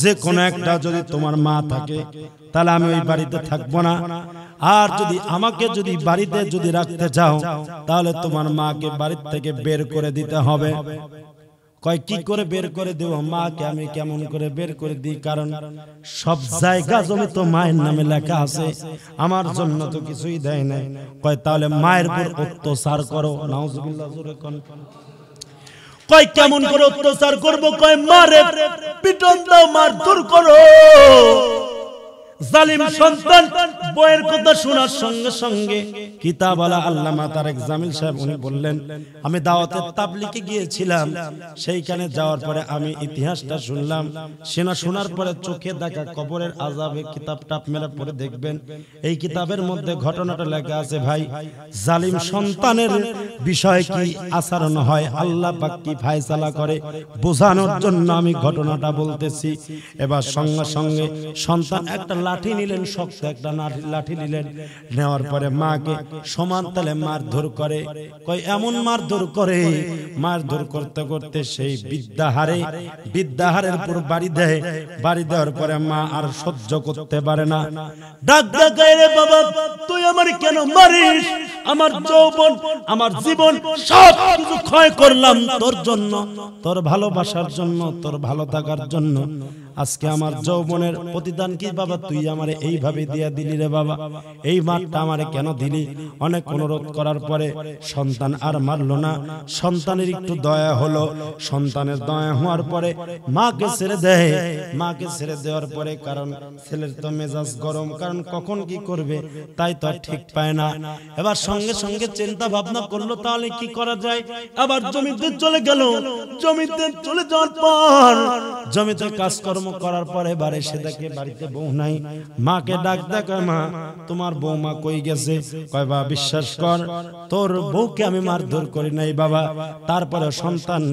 যে কোনো একটা। যদি তোমার মা থাকে তাহলে আমি ওই বাড়িতে থাকবো না, আর যদি আমাকে যদি বাড়িতে যদি রাখতে চাও তাহলে তোমার মাকে বাড়ির থেকে বের করে দিতে হবে। কয় কি করে বের করে দেব মাকে, আমি কেমন করে বের করে দিই, কারণ সব জায়গা জমি তো মায়ের নামে লেখা আছে, আমার জন্য তো কিছুই দেয় নাই। কয় তাহলে মায়ের উপর অত্যাচার করো। নাউজুবিল্লাহ জোরে কোন। কয় কেমন করে অত্যাচার করব? কয় মারে পিটন দাও, মারধর করো। জালিম সন্তান বইয়ের কথা শোনার সঙ্গে সঙ্গে কিতাবওয়ালা আল্লামা তারেক জামিল সাহেব উনি বললেন, আমি দাওয়াতের তাবলিগে গিয়েছিলাম, সেইখানে যাওয়ার পরে আমি ইতিহাসটা শুনলাম। শোনার পরে চোখে দেখা কবরের আযাবে কিতাবটা আপনারা পড়ে দেখবেন, এই কিতাবের মধ্যে ঘটনাটা লেখা আছে। ভাই, জালিম সন্তানের বিষয় কি আচরণ হয়, আল্লাহ পাক কি ফয়সালা করে বোঝানোর জন্য আমি ঘটনাটা বলতেছি। এবার সঙ্গে সঙ্গে সন্তান একটা লাঠি নিলেন, শক্ত একটা লাঠি নিলেন, নেওয়ার পরে মাকে সমান তালে মারধর করে। কয় এমন মারধর করে, মারধর করতে করতে সেই বিদ্যাহারের উপর বাড়ি দেয়। বাড়ি দেওয়ার পরে মা আর সহ্য করতে পারে না, ডাক দেয়, রে বাবা তুই আমার কেন মারিস? আমার যৌবন, আমার জীবন সব কিছু ক্ষয় করলাম তোর জন্য, তোর ভালোবাসার জন্য, তোর ভালো থাকার জন্য। আজকে আমার যৌবনের প্রতিদান কি বাবা তুই আমারে এইভাবে দিয়া দিলি রে বাবা, এই মারটা আমারে কেন দিলি? অনেক অনুরোধ করার পরে সন্তান আর মারলো না। সন্তানের একটু দয়া হলো, সন্তানের দয়া হওয়ার পরে মাকে ছেড়ে দেয়। মাকে ছেড়ে দেওয়ার পরে, কারণ ছেলের তো মেজাজ গরম, কারণ কখন কি করবে তাই তো ঠিক পায় না। এবার সঙ্গে সঙ্গে চিন্তা ভাবনা করলো তাহলে কি করা যায়। আবার জমিতে চলে গেল। জমিতে চলে যাওয়ার পর জমিতে কাজকর্ম করার পরে বাড়ি এসে দেখে বাড়িতে বউ নাই। মাকে ডাক দেয়, মা তোমার বৌমা কই গেছে? কয় বাবা বিশ্বাস কর তোর বউকে আমি মারধর করি নাই বাবা। তারপরে সন্তান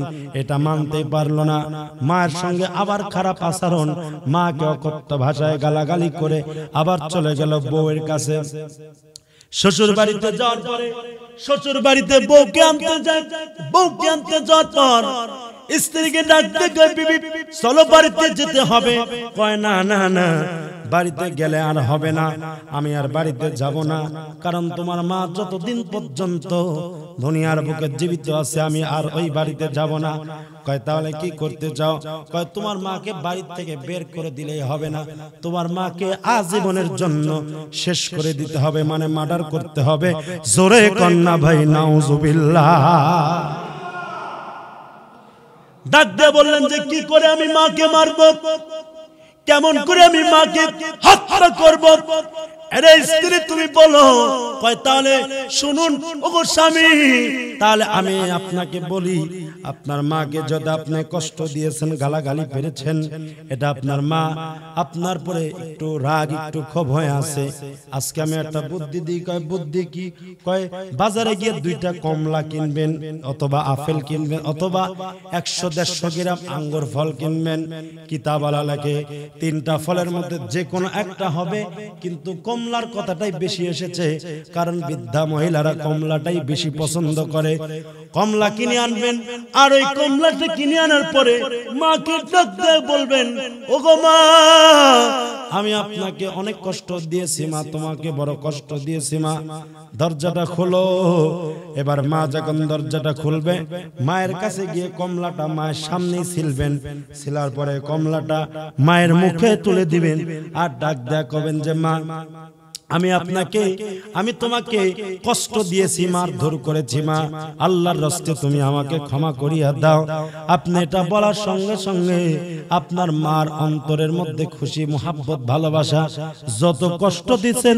এটা মানতে পারলো না, মায়ের সঙ্গে আবার খারাপ আচরণ, মাকে অকথ্য ভাষায় গালাগালি করে আবার চলে গেল বউয়ের কাছে। শ্বশুর বাড়িতে যাওয়ার পরে শ্বশুর বাড়িতে বউকে আনতে যায়। বউকে আনতে যাওয়ার পর স্ত্রীকে ডাকতে কয় বিবি চলো বাড়িতে যেতে হবে। কয় না না না, বাড়িতে গেলে আর হবে না, আমি আর বাড়িতে যাব না, কারণ তোমার মা যতদিন পর্যন্ত দুনিয়ার বুকে জীবিত আছে আমি আর ওই বাড়িতে যাব না। কয় তাহলে কি করতে চাও? কয় তোমার মাকে বাড়ি থেকে বের করে দিলেই হবে না, তোমার মাকে আজীবনের জন্য শেষ করে দিতে হবে, মানে মার্ডার করতে হবে। জোরে কন্যা ভাই নাউজুবিল্লাহ। ডাক দিয়ে বললেন যে কি করে আমি মাকে মারব, কেমন করে আমি মাকে হত্যা করব? আরে স্ত্রী তুমি বলো। কয় তাহলে শুনুন ওগো স্বামী, তাহলে আমি আপনাকে বলি, আপনার মাকে যদি আপনি কষ্ট দিয়েছেন, গালাগালি পেরেছেন, এটা আপনার মা আপনার পরে একটু রাগ একটু ক্ষোভ হয়ে আছে। আজকে আমি একটা বুদ্ধি দিই। কয় বুদ্ধি কি? কয় বাজারে গিয়ে 2টা কমলা কিনবেন, অথবা আপেল কিনবেন, অথবা 100-150 গ্রাম আঙ্গুর ফল কিনবেন। কিতাবওয়ালা লেখে 3টা ফলের মধ্যে যে কোনো একটা হবে, কিন্তু কমলার কথাটাই বেশি এসেছে, কারণ বৃদ্ধা মহিলারা কমলাটাই বেশি পছন্দ করে। কমলা কিনে আনবেন, আর ওই কমলাটা কিনে আনার পরে মাকে ডাক দিয়ে বলবেন, ওগো মা আমি আপনাকে অনেক কষ্ট দিয়েছি মা, তোমাকে বড় কষ্ট দিয়েছি মা, দরজাটা খোলো। এবার মা যখন দরজাটা খুলবে, মায়ের কাছে গিয়ে কমলাটা মায়ের সামনেই ছিলবেন, ছিলার পরে কমলাটা মায়ের মুখে তুলে দিবেন, আর ডাক দেয়া কবেন যে মা আমি তোমাকে কষ্ট দিয়েছি, মারধর করেছি মা, আল্লাহর রাস্তে তুমি আমাকে ক্ষমা করিয়া দাও। আপনি এটা বলার সঙ্গে সঙ্গে আপনার মার অন্তরের মধ্যে খুশি, মুহাব্বত, ভালোবাসা, যত কষ্ট দিচ্ছেন,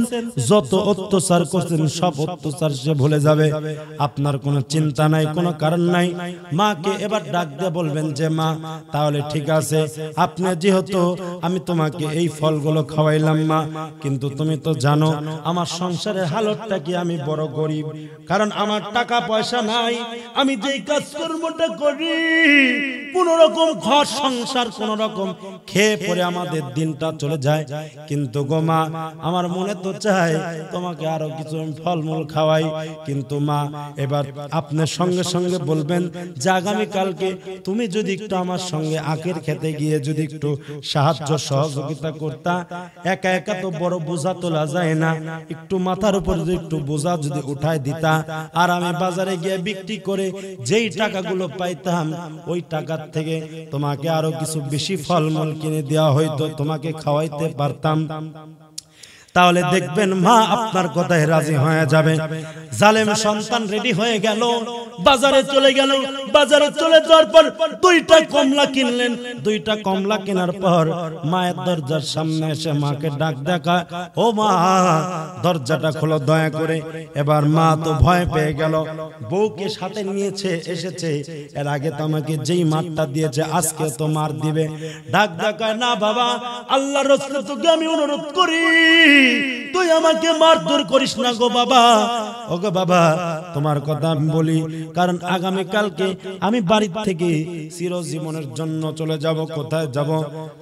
যত অত্যাচার করছেন, সব অত্যাচার সে ভুলে যাবে। আপনার কোনো চিন্তা নাই, কোনো কারণ নাই। মাকে এবার ডাক দিয়ে বলবেন যে মা তাহলে ঠিক আছে, আপনি যেহেতু আমি তোমাকে এই ফলগুলো খাওয়াইলাম মা, কিন্তু তুমি তো জানো জানো আমার সংসারের হালতটা কি, আমি বড় গরিব, কারণ আমার টাকা পয়সা নাই। আমি যেই কাজকর্মটা করি কোন রকম ঘর সংসার কোন রকম খেয়ে পরে আমাদের দিনটা চলে যায়। কিন্তু গো মা, আমার মনে তো চায় তোমাকে আরো কিছু ফলমূল খাওয়াই। কিন্তু মা, এবার আপনার সঙ্গে সঙ্গে বলবেন যে আগামীকালকে তুমি যদি একটু আমার সঙ্গে আখের খেতে গিয়ে যদি একটু সাহায্য সহযোগিতা করতা, একা একা তো বড় বোঝা তোলা যায় না, একটু মাথার উপর যদি একটু বোঝা যদি উঠায় দিতা, আর আমি বাজারে গিয়ে বিক্রি করে যেই টাকাগুলো পাইতাম ওই টাকার থেকে তোমাকে আরো কিছু বেশি ফলমূল কিনে দেওয়া হয়তো, তোমাকে খাওয়াইতে পারতাম। তাহলে দেখবেন মা আপনার কথায় রাজি হয়ে যাবে। জালেম সন্তান রেডি হয়ে গেল, বাজারে চলে গেল। বাজারে চলে যাওয়ার পর দুইটা কমলা কিনলেন। দুইটা কমলা কেনার পর মায়ের দরজার সামনে এসে মাকে ডাক দেখা, ও মা দরজাটা খোলো দয়া করে। এবার মা তো ভয় পেয়ে গেল, বউকে সাথে নিয়েছে এসেছে, এর আগে তো আমাকে যেই মারটা দিয়েছে আজকে তো মার দিবে। ডাক দেখা, না বাবা, আল্লাহর রাস্তায় তোকে আমি অনুরোধ করি তুই আমাকে মারধর করিস না গো বাবা। ও গো বাবা, তোমার কথা আমি বলি, কারণ আগামী কালকে আমি বাড়ি থেকে চিরজীবনের জন্য চলে যাব। কোথায় যাব?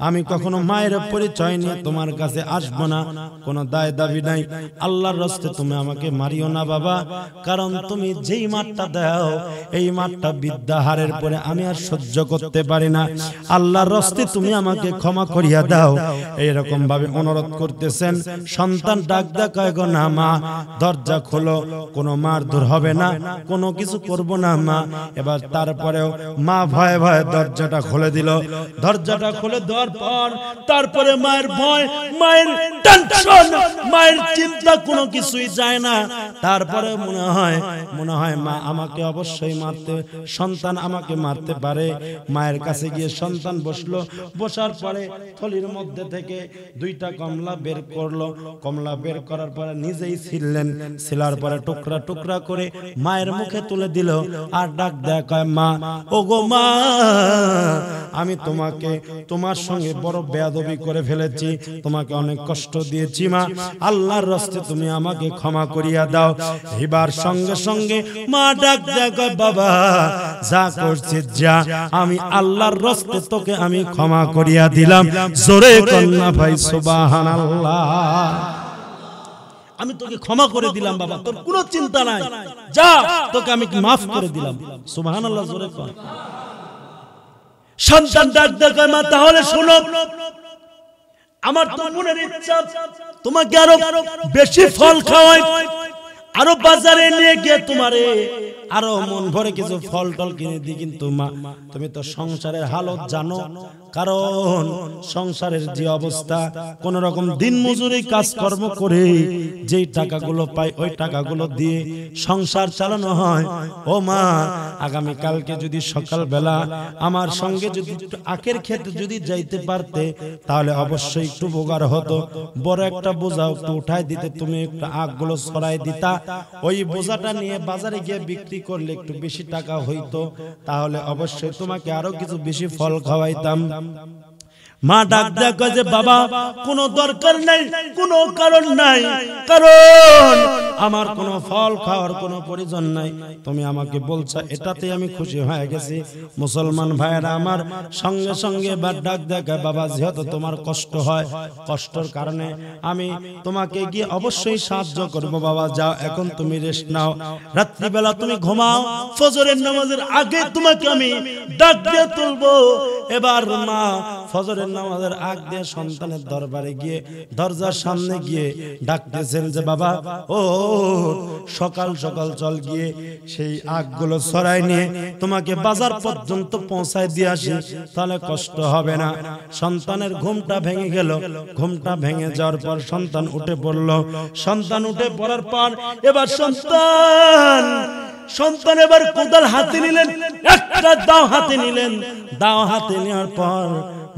আমি কখনো মায়ের পরিচয় নিয়ে তোমার কাছে আসবো না, কোনো দায় দাবি নাই। আল্লাহর রাস্তায় তুমি আমাকে মারিও না বাবা, কারণ তুমি যেই মারটা দাও এই মারটা বিদ্যাহারের পরে আমি আর সহ্য করতে পারি না। আল্লাহর রাস্তায় তুমি আমাকে ক্ষমা করিয়া দাও। এইরকম ভাবে অনুরোধ করতেছেন। সন্তান ডাক দেখায়, গো না মা, দরজা খোলো, কোনো মারধর হবে না, কোনো কিছু করব না মা। এবার তারপরেও মা ভয়ে ভয়ে দরজাটা খুলে দিল। দরজাটা খুলে দেওয়ার পর তারপরে মায়ের ভয়, মায়ের টেনশন, মায়ের চিন্তা কোনো কিছুই যায় না। তারপরে মনে হয় মা আমাকে অবশ্যই মারতে, সন্তান আমাকে মারতে পারে। মায়ের কাছে গিয়ে সন্তান বসলো। বসার পরে থলির মধ্যে থেকে দুইটা কমলা বের করলো। কমলা বের করার পরে নিজেই ছিললেন। ছিলার পরে টুকরা টুকরা করে মায়ের মুখে তুলে দিল। আর ডাক দেখায়, মা, ও গো মা, আমি তোমার সঙ্গে বড় বেয়াদবি করে ফেলেছি, তোমাকে অনেক কষ্ট দিয়েছি মা, আল্লাহর রাস্তায় তুমি আমাকে ক্ষমা করিয়া দাও। এবার সঙ্গে সঙ্গে মা ডাক দেখায়, বাবা যা করছিস যা, আমি আল্লাহর রাস্তায় তোকে আমি ক্ষমা করিয়া দিলাম। জোরে কন্যা ভাই সুবহানাল্লাহ। আমি তোকে ক্ষমা করে দিলাম বাবা, তোর কোনো চিন্তা নাই, যা, তোকে আমি মাফ করে দিলাম। সুবহানাল্লাহ, জোরে কর। সন্তান ডাক দেখায়, মা তাহলে শোনো, আমার তো মনের ইচ্ছা তোমাকে আরো বেশি ফল খাওয়াই, আরো বাজারে নিয়ে গিয়ে তোমারে আরো মন ভরে কিছু ফল টল কিনে দিই। কিন্তু মা, তুমি তো সংসারের হালত জানো, কারণ সংসারের যে অবস্থা, কোন রকম দিন মজুরি কাজকর্ম করে যেই টাকাগুলো পাই ওই টাকাগুলো দিয়ে সংসার চালানো হয়। ও মা, আগামী কালকে যদি সকালবেলা আমার সঙ্গে যদি একটু আখের খেতে যদি যাইতে পারতে, তাহলে অবশ্যই একটু উপকার হতো। বড় একটা বোঝা একটু উঠাই দিতে, তুমি একটু আখগুলো ছড়াই দিতা, ওই বোঝাটা নিয়ে বাজারে গিয়ে বিক্রি করলে একটু বেশি টাকা হইতো, তাহলে অবশ্যই তোমাকে আরো কিছু বেশি ফল খাওয়াইতাম। মা ডাক দেখা যে, বাবা কোনো দরকার নাই, কোনো কারণ নাই, কারণ আমার কোনো ফল খাওয়ার কোনো প্রয়োজন নাই, তুমি আমাকে বলছো, এটাতে আমি খুশি হয়ে গেছি। মুসলমান ভাইয়েরা আমার, সঙ্গে সঙ্গে ডাক দেখা, বাবা যেহেতু তোমার কষ্ট হয়, কষ্টর কারণে আমি তোমাকে গিয়ে অবশ্যই সাহায্য করব। বাবা যাও, এখন তুমি রেস্ট নাও, রাত্রিবেলা তুমি ঘুমাও, ফজরের নামাজের আগে তোমাকে আমি ডাক দিয়ে তুলবো। এবার মা ফজরের নামাজের আগ দিয়ে সন্তানের দরবারে গিয়ে দরজার সামনে গিয়ে ডাকতেছেন যে, বাবা ও সকাল সকাল চল গিয়ে সেই আগগুলো ছড়াই নিয়ে তোমাকে বাজার পর্যন্ত পৌঁছায় দিয়ে আসি, তাহলে কষ্ট হবে না। সন্তানের ঘুমটা ভেঙে গেল। ঘুমটা ভেঙে যাওয়ার পর সন্তান উঠে পড়ল। সন্তান উঠে পড়ার পর এবার সন্তান এবার কোদাল হাতে নিলেন, একটা দাও হাতে নিলেন। দাও হাতে নেওয়ার পর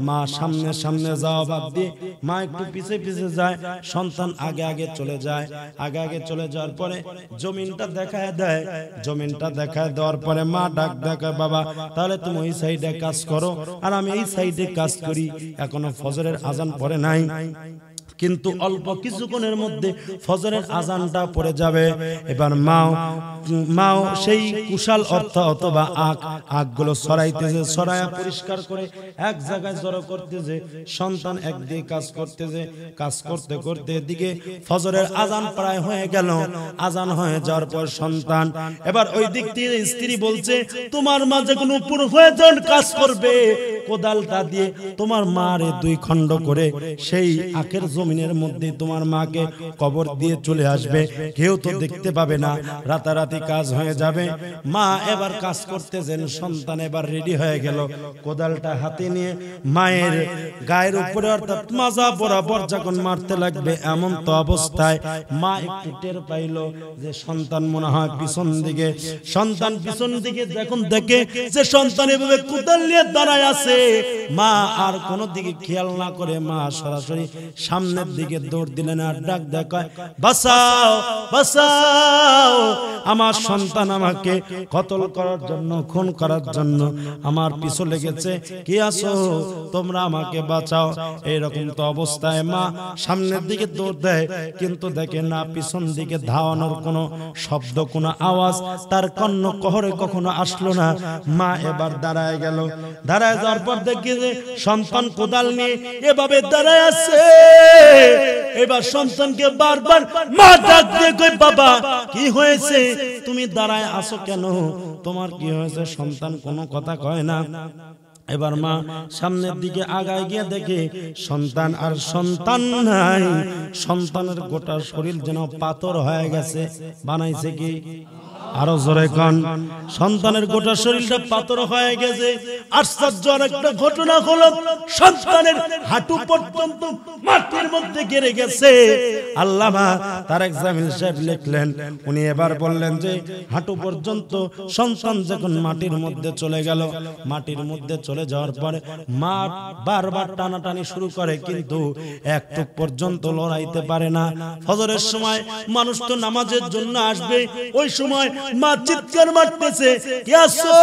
মা সামনে সামনে যাওয়া বাদ দিয়ে মা একটু পিছে পিছে যায়, সন্তান আগে আগে চলে যায়। আগে আগে চলে যাওয়ার পরে জমিনটা দেখায় দেয়। জমিনটা দেখায় দেওয়ার পরে মা ডাক দেখায়, বাবা তাহলে তুমি ওই সাইডে কাজ করো আর আমি এই সাইডে কাজ করি, এখনো ফজরের আজান পড়ে নাই, কিন্তু অল্প কিছুক্ষণের মধ্যে ফজরের আজানটা পড়ে যাবে। এবার মাও সেই কুশাল অর্থ অথবা আখগুলো ছড়াইতেছে, ছড়ায়া পরিষ্কার করে এক জায়গায় জড়ো করতেছে। সন্তান একদিকে কাজ করতেছে, কাজ করতে করতে এদিকে ফজরের আজান প্রায় হয়ে গেল। আজান হয়ে যাওয়ার পর সন্তান এবার ওই দিক থেকে স্ত্রী বলছে, তোমার মা যখন উপর হয়ে যখন কাজ করবে, কোদালটা দিয়ে তোমার মারে দুই খণ্ড করে সেই আখের জমিনের মধ্যে তোমার মাকে কবর দিয়ে চলে আসবে, কেউ তো দেখতে পাবে না, রাতারাতি কাজ হয়ে যাবে। মা এবার কাজ করতেছেন, সন্তান এবার রেডি হয়ে গেল, কোদালটা হাতে নিয়ে মায়ের গায়ের উপরে অর্থাৎ মাজা বরাবর যখন মারতে লাগবে, এমন তো অবস্থায় মা একটু টের পাইল যে সন্তান মনে হয় পিছন দিকে। সন্তান পিছন দিকে যখন দেখে যে সন্তান এভাবে কোদাল নিয়ে দাঁড়ায় আছে, মা আর কোনো দিকে খেয়াল না করে মা সরাসরি সামনের দিকে দৌড় দিলেন আর ডাক দেখায়, বাঁচাও বাঁচাও, আমার সন্তান আমাকে কতল করার জন্য, খুন করার জন্য আমার পিছু লেগেছে, কি আছো তোমরা, আমাকে বাঁচাও। এইরকম তো অবস্থায় মা সামনের দিকে দৌড় দেয়, কিন্তু দেখে না পিছন দিকে ধাওয়ানোর কোনো শব্দ, কোনো আওয়াজ তার কর্ণ কহরে কখনো আসলো না। মা এবার দাঁড়ায় গেল, দাঁড়ায় যাওয়ার পর দেখে যে সন্তান কোদাল নিয়ে এভাবে দাঁড়ায় আছে। এবার সন্তানকে বারবার মা ডাক দিয়ে কই, বাবা কি হয়েছে, তুমি দাঁড়ায় আছো কেন, তোমার কি হয়েছে? সন্তান কোনো কথা কয় না। এবার মা সামনের দিকে আগায় গিয়ে দেখে সন্তান আর সন্তান নাই, সন্তানের গোটা শরীর যেন পাথর হয়ে গেছে। বানাইছে কি? আরো জোরে কোন। সন্তানের গোটা শরীরটা পাথর হয়ে গেছে। আশ্চর্য একটা ঘটনা হলো, সন্তানের হাঁটু পর্যন্ত মাটির মধ্যে গেড়ে গেছে। আল্লামা তারেক জামিল সাহেব লিখলেন, উনি এবার বললেন যে হাঁটু পর্যন্ত সন্তান যখন মাটির মধ্যে চলে গেল, মাটির মধ্যে চলে যাওয়ার পরে মা বারবার টানাটানি শুরু করে, কিন্তু একটু পর্যন্ত লড়াইতে পারে না। ফজরের সময় মানুষ তো নামাজের জন্য আসবে, ওই সময় মা চিৎকার মারতেছে, কে আছো,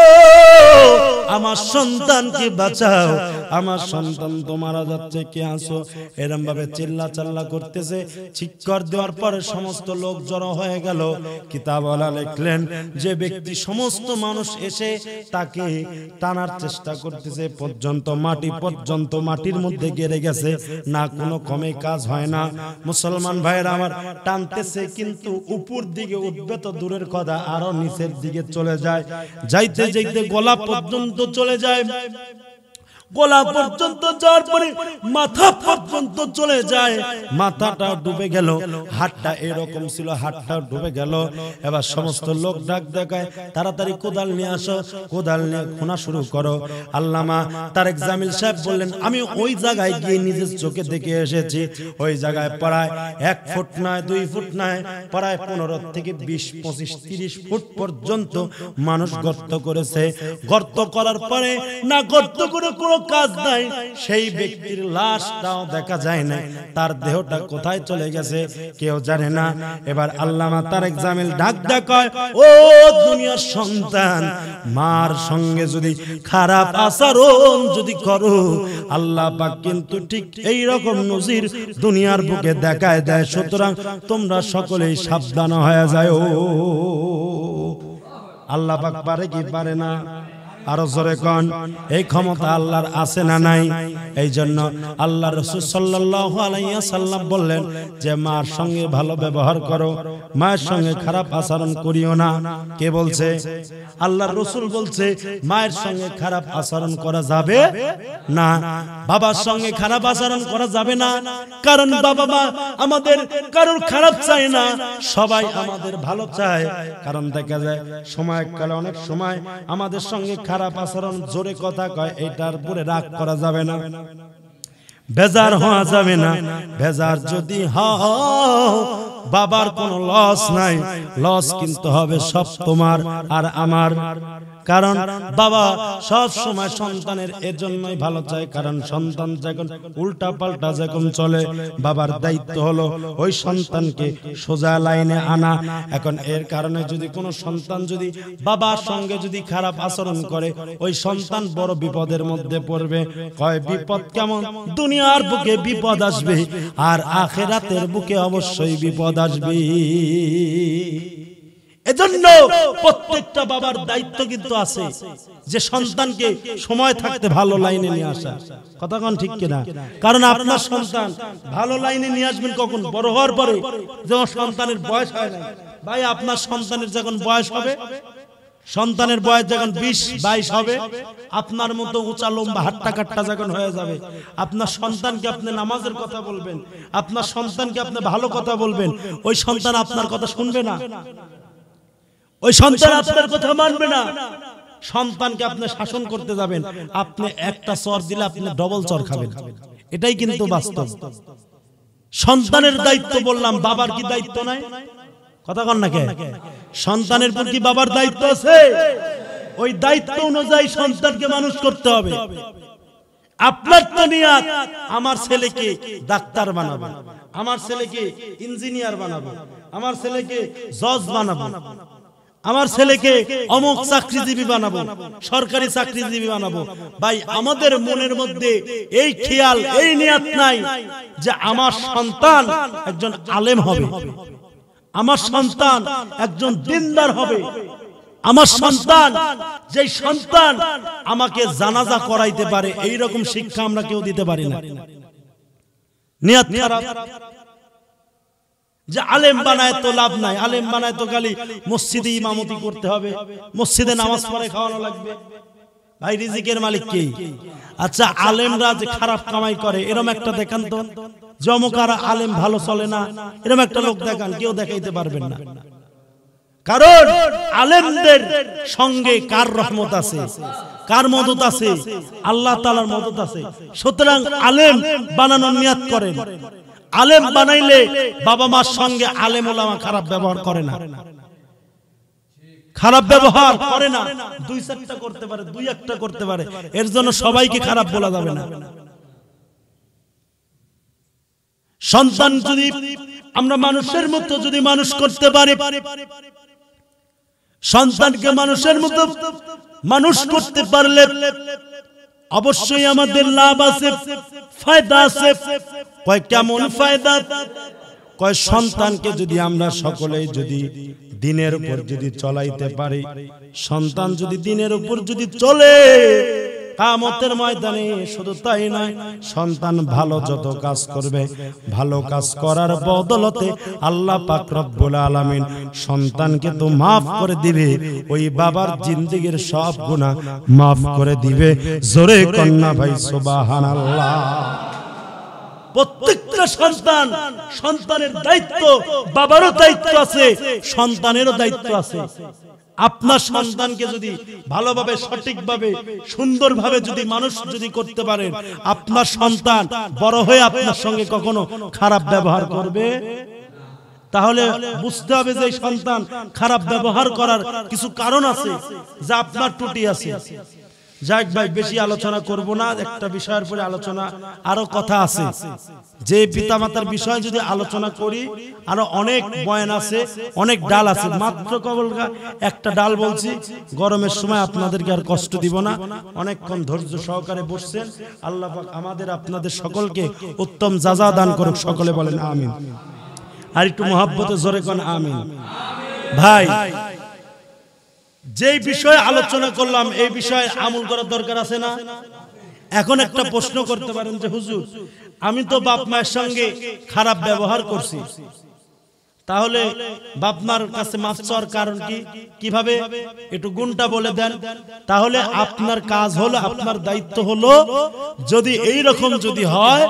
আমার সন্তানকে বাঁচাও, আমার সন্তান তো মারা যাচ্ছে, কে আছো, এরকম ভাবে চিল্লা চাল্লা করতেছে। চিৎকার দেওয়ার পরে সমস্ত লোক জড়ো হয়ে গেল। কিতাবওয়ালা লিখলেন, যে ব্যক্তি সমস্ত মানুষ এসে তাকে টানার চেষ্টা করতেছে, পর্যন্ত মাটি পর্যন্ত মাটির মধ্যে গেড়ে গেছে, না কোনো কমে কাজ হয় না। মুসলমান ভাইয়েরা আমার টানতেছে, কিন্তু উপর দিকে উঠবে তো দূরের কথা, আরো নিচের দিকে চলে যায়, যাইতে যাইতে গলা পর্যন্ত চলে যায়। গলা পর্যন্ত যাওয়ার পরে মাথা পর্যন্ত চলে যায়, মাথাটা ডুবে গেল, হাতটা এরকম ছিল, হাতটা ডুবে গেল। এবার সমস্ত লোক ডাক দেখায়, তাড়াতাড়ি কোদাল নিয়ে আসো, কোদাল নিয়ে খোঁড়া শুরু করো। আল্লামা তারেক জামিল সাহেব বললেন, আমি ওই জায়গায় গিয়ে নিজের চোখে দেখে এসেছি। ওই জায়গায় প্রায় 1 ফুট নয় 2 ফুট নয়, প্রায় 15 থেকে 20, 25, 30 ফুট পর্যন্ত মানুষ গর্ত করেছে। গর্ত করার পরে না গর্ত করে কোনো কাজ নাই, সেই ব্যক্তির লাশটাও দেখা যায় না, তার দেহটা কোথায় চলে গেছে কেউ জানে না। এবার আল্লামা তারেক জামিল ডাক দেখায়, ও দুনিয়ার সন্তান, মার সঙ্গে যদি খারাপ আচরণ যদি করো, আল্লাহ পাক কিন্তু ঠিক এই রকম নজির দুনিয়ার বুকে দেখায় দেয়। সুতরাং তোমরা সকলেই সাবধান হয়ে যায়। ও আল্লাহ পাক পারে কি পারে না? আরো জোরে কোন। এই ক্ষমতা আল্লাহর আছে না নাই? এই জন্য আল্লাহ রাসূল সাল্লাল্লাহু আলাইহি ওয়াসাল্লাম বললেন যে মার সঙ্গে ভালো ব্যবহার করো, মায়ের সঙ্গে খারাপ আচরণ করিও না। কে বলছে? আল্লাহর রাসূল বলছে মায়ের সঙ্গে খারাপ আচরণ করা যাবে না, বাবার সঙ্গে খারাপ আচরণ করা যাবে না। কারণ বাবা মা আমাদের কারোর খারাপ চায় না, সবাই আমাদের ভালো চায়। কারণ দেখা যায় সময়কালে অনেক সময় আমাদের সঙ্গে খারাপ আচরণ, জোরে কথা কয়, এটার উপরে রাগ করা যাবে না, বেজার হওয়া যাবে না। বেজার যদি হও, বাবার কোনো লস নাই, লস কিন্তু হবে সব তোমার আর আমার। কারণ বাবা সব সময় সন্তানের এজন্যই ভালো চায়, কারণ সন্তান যখন উল্টা পাল্টা যখন চলে বাবার দায়িত্ব হলো ওই সন্তানকে সোজা লাইনে আনা। এখন এর কারণে যদি কোনো সন্তান যদি বাবার সঙ্গে যদি খারাপ আচরণ করে ওই সন্তান বড় বিপদের মধ্যে পড়বে। কয় বিপদ কেমন? দুনিয়ার বুকে বিপদ আসবে আর আখিরাতের বুকে অবশ্যই বিপদ আসবে। এজন্য প্রত্যেকটা বাবার দায়িত্ব কিন্তু আছে যে সন্তানকে সময় থাকতে ভালো লাইনে নিয়ে আসা। কথা কোন ঠিক কিনা? কারণ আপনার সন্তান ভালো লাইনে নিয়ে আসবেন কখন? বড় হওয়ার পরে, যখন সন্তানের বয়স হয় না। ভাই আপনার সন্তানের যখন বয়স হবে, সন্তানের বয়স যখন 20-22 হবে, আপনার মতো উঁচা লম্বা হাট্টা কাট্টা যখন হয়ে যাবে, আপনার সন্তানকে আপনি নামাজের কথা বলবেন, আপনার সন্তানকে আপনি ভালো কথা বলবেন, ওই সন্তান আপনার কথা শুনবে না, ওই সন্তান আপনার কথা মানবে না। সন্তানকে আপনি শাসন করতে যাবেন, আপনি একটা চর দিলে আপনি ডবল চর খাবেন। এটাই কিন্তু বাস্তব। সন্তানের দায়িত্ব বললাম, বাবার কি দায়িত্ব নাই? কথা কন না কে? সন্তানের প্রতি বাবার দায়িত্ব আছে। ওই দায়িত্ব অনুযায়ী সন্তানকে মানুষ করতে হবে। আপনার তো নিয়ত আমার ছেলেকে ডাক্তার বানাবো, আমার ছেলেকে ইঞ্জিনিয়ার বানাবো, আমার ছেলেকে জজ বানাবো, আমার ছেলেকে অমুক চাকরিজীবী বানাবো, সরকারি চাকরিজীবী বানাবো। ভাই আমাদের মনের মধ্যে এই খেয়াল, এই নিয়ত নাই যে আমার সন্তান একজন আলেম হবে, আমার সন্তান একজন দিনদার হবে, আমার সন্তান যে সন্তান আমাকে জানাজা করাইতে পারে, এই রকম শিক্ষা আমরা কেউ দিতে পারি না। নিয়ত খারাপ। যে আলেম বানায় তো লাভ নাই, আলেম বানায় তো খালি মসজিদে ইমামতি করতে হবে, মসজিদে নামাজ পড়ে খাওয়ানো লাগবে। ভাই রিজিকের মালিক কে? আচ্ছা আলেমরা যে খারাপ কামাই করে এরকম একটা দেখান তো, জমকার আলেম ভালো চলে না এরকম একটা লোক দেখান, কেউ দেখাইতে পারবেন না। কারণ আলেমদের সঙ্গে কার রহমত আছে, কার মদত আছে? আল্লাহ তাআলার মদত আছে। সুতরাং আলেম বানানোর নিয়ত করেন। আলেম বানাইলে বাবা মার সঙ্গে আলেম ওলামা খারাপ ব্যবহার করে না, খারাপ ব্যবহার করে না। 2-4টা করতে পারে, 2-1টা করতে পারে, এর জন্য সবাইকে খারাপ বলা যাবে না। সন্তান যদি আমরা মানুষের মতো যদি মানুষ করতে পারি, সন্তানকে মানুষের মতো মানুষ করতে পারলে অবশ্যই আমাদের লাভ আছে, ফায়দা আছে। কয় কেমন ফায়দা? কয় সন্তানকে যদি আমরা সকলেই যদি দিনের উপর যদি চলাইতে পারি, সন্তান যদি দিনের উপর যদি চলে, কিয়ামতের ময়দানে শুধু তাই নয়, সন্তান ভালো যত কাজ করবে, ভালো কাজ করার বদলতে আল্লাহ পাক রব্বুল আলামিন সন্তানকে তো মাফ করে দিবে, ওই বাবার জিন্দেগীর সব গুনাহ মাফ করে দিবে। জোরে কন্যা ভাই সুবহানাল্লাহ। প্রত্যেকটা সন্তান, সন্তানের দায়িত্ব, বাবারও দায়িত্ব আছে, সন্তানেরও দায়িত্ব আছে। আপনার সন্তানকে যদি ভালোভাবে, সঠিকভাবে, সুন্দরভাবে যদি মানুষ যদি করতে পারেন, আপনার সন্তান বড় হয়ে আপনার সঙ্গে কখনো খারাপ ব্যবহার করবে? তাহলে বুঝতে হবে যে সন্তান খারাপ ব্যবহার করার কিছু কারণ আছে, যা আপনার ত্রুটি আছে। যাক ভাই বেশি আলোচনা করব না, একটা বিষয়ের পরে আলোচনা আরো কথা আছে। যে পিতামাতার বিষয় যদি আলোচনা করি আরো অনেক বয়ান আছে, অনেক ডাল আছে। মাত্র কেবল একটা ডাল বলছি, গরমের সময় আপনাদেরকে আর কষ্ট দিব না। অনেকক্ষণ ধৈর্য সহকারে বসছেন। আল্লাহ পাক আমাদের আপনাদের সকলকে উত্তম জাযা দান করুক। সকলে বলেন আমিন। আর একটু মহব্বতে জোরে কোন আমিন। ভাই যেই বিষয়ে আলোচনা করলাম এই বিষয়ে আমল করার দরকার আছে না? এখন একটা প্রশ্ন করতে পারেন যে হুজুর আমি তো বাপ মায়ের সঙ্গে খারাপ ব্যবহার করছি, তাহলে বাপ মার কাছে মাফ চাওয়ার কারণ কি? কিভাবে একটু গুণটা বলে দেন। তাহলে আপনার কাজ হলো, আপনার দায়িত্ব হলো, যদি এই রকম যদি হয়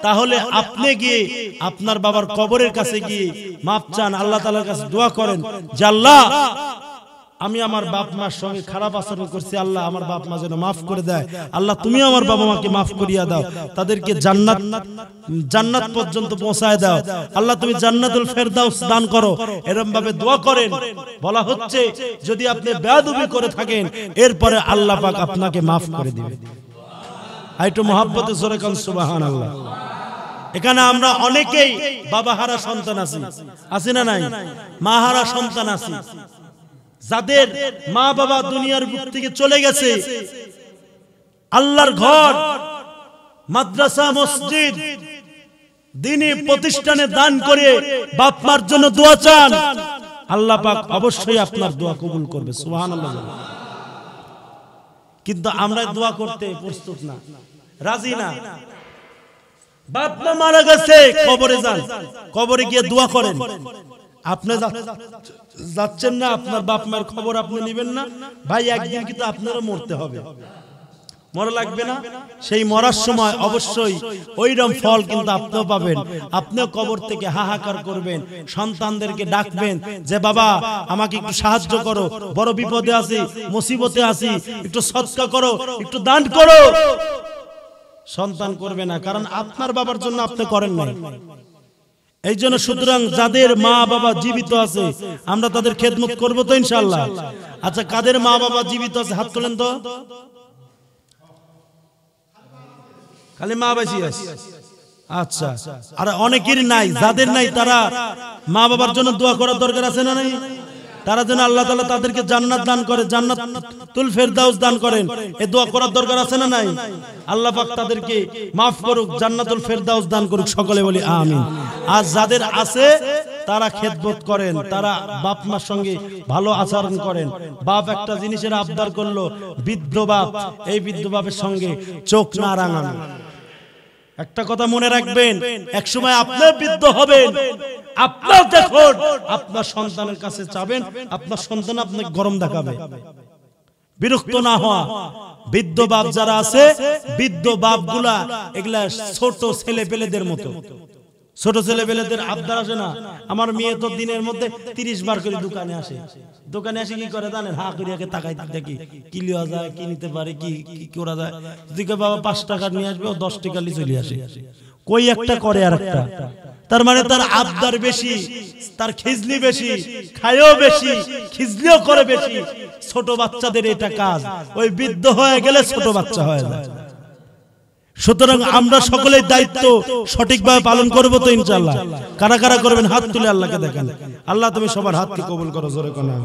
তাহলে আপনি গিয়ে আপনার বাবার কবরের কাছে গিয়ে মাফ চান, আল্লাহ তাআলার কাছে দোয়া করেন যে আল্লাহ আমি আমার বাপ মার সঙ্গে খারাপ আচরণ করছি, আল্লাহ আমার বাপ মা যেন মাফ করে দেয়। আল্লাহ তুমি আমার বাবা মাকে মাফ করিয়া দাও, তাদেরকে জান্নাত পর্যন্ত পৌঁছায় দাও। আল্লাহ তুমি জান্নাতুল ফেরদাউস দান করো। এরকম ভাবে দোয়া করেন। বলা হচ্ছে যদি আপনি বেয়াদবি করে থাকেন এরপরে আল্লাহ পাক আপনাকে মাফ করে দিবেন। একটু মহব্বতে জোরে কান সুবহানাল্লাহ। এখানে আমরা অনেকেই বাবাহারা সন্তান আছি না নাই? মাহারা সন্তান আছি, যাদের মা বাবা দুনিয়ার বুক থেকে চলে গেছে। আল্লাহর ঘর, মাদ্রাসা, মসজিদ, দ্বীনি প্রতিষ্ঠানে দান করে বাপ মার জন্য দোয়া চান, আল্লাহ পাক অবশ্যই আপনার দোয়া কবুল করবে। সুবহানাল্লাহ। কিন্তু আমরা দোয়া করতে প্রস্তুত না, রাজি না। বাপ মা মারা গেছে, কবরে যান, কবরে গিয়ে দোয়া করেন। আপনি যাচ্ছেন না, আপনার বাপ মায়ের খবর আপনি নেবেন না। ভাই একদিন কিন্তু আপনারও মরতে হবে, মরা লাগবে না? সেই মরার সময় অবশ্যই ওইরকম ফল কিন্তু আপনিও পাবেন। আপনিও কবর থেকে হাহাকার করবেন, সন্তানদেরকে ডাকবেন যে বাবা আমাকে একটু সাহায্য করো, বড় বিপদে আছি, মুসিবতে আছি, একটু সদকা করো, একটু দান করো। সন্তান করবে না, কারণ আপনার বাবার জন্য আপনি করেন নাই। এই জন্য সুতরাং যাদের মা বাবা জীবিত আছে আমরা তাদের খেদমত করবো তো ইনশাআল্লাহ। আচ্ছা, কাদের মা বাবা জীবিত আছে হাত তোলেন তো। খালি মা বেশি আছে? আচ্ছা, আর অনেকের নাই। যাদের নাই তারা মা বাবার জন্য দোয়া করার দরকার আছে না নাই? তারা যেন আল্লাহ তাআলা তাদেরকে জান্নাত দান করে, জান্নাতুল ফেরদাউস দান করেন, এই দোয়া করার দরকার আছে না নাই? আল্লাহ পাক তাদেরকে মাফ করুক, জান্নাতুল ফেরদাউস দান করুক। সকলে বলি আমিন। আর যাদের আছে তারা খেদমত করেন, তারা বাপ মার সঙ্গে ভালো আচরণ করেন। বাপ একটা জিনিসের আবদার করলো, বৃদ্ধ বাপ, এই বৃদ্ধ বাপের সঙ্গে চোখ না রাঙানো। একটা কথা মনে রাখবেন, এক সময় আপনিও বৃদ্ধ হবেন, আপনার দেখুন আপনার সন্তানের কাছে চাবেন, আপনার সন্তান আপনাকে গরম দেখাবে। বিরক্ত না হওয়া। বৃদ্ধ বাপ যারা আছে, বৃদ্ধ বাপগুলা এগুলা ছোট ছেলে পেলেদের মতো। ছোট ছেলে পেলেদের আবদার আসে না? আমার মেয়ে তো দিনের মধ্যে 30 বার করে দোকানে আসে। দোকানে আসে কি করে জানেন? হা করিয়াকে তাকাই দেখি কি লিওয়া যায়, কি নিতে পারে, কি করা যায়। দিকে বাবা 5 টাকা নিয়ে আসবে, ও 10 টাকা নিয়ে চলে আসে। কই একটা করে আর একটা। তার মানে তার আবদার বেশি, তার খিজলি বেশি, খায়ও বেশি, খিজলিও করে বেশি। ছোট বাচ্চাদের এটা কাজ, ওই বৃদ্ধ হয়ে গেলে ছোট বাচ্চা হয়ে যায়। সুতরাং আমরা সকলেই দায়িত্ব সঠিকভাবে পালন করবো তো ইনশাআল্লাহ। কারা কারা করবেন হাত তুলে আল্লাহকে দেখান। আল্লাহ তুমি সবার হাতকে কবুল করো, জোরে কোনা।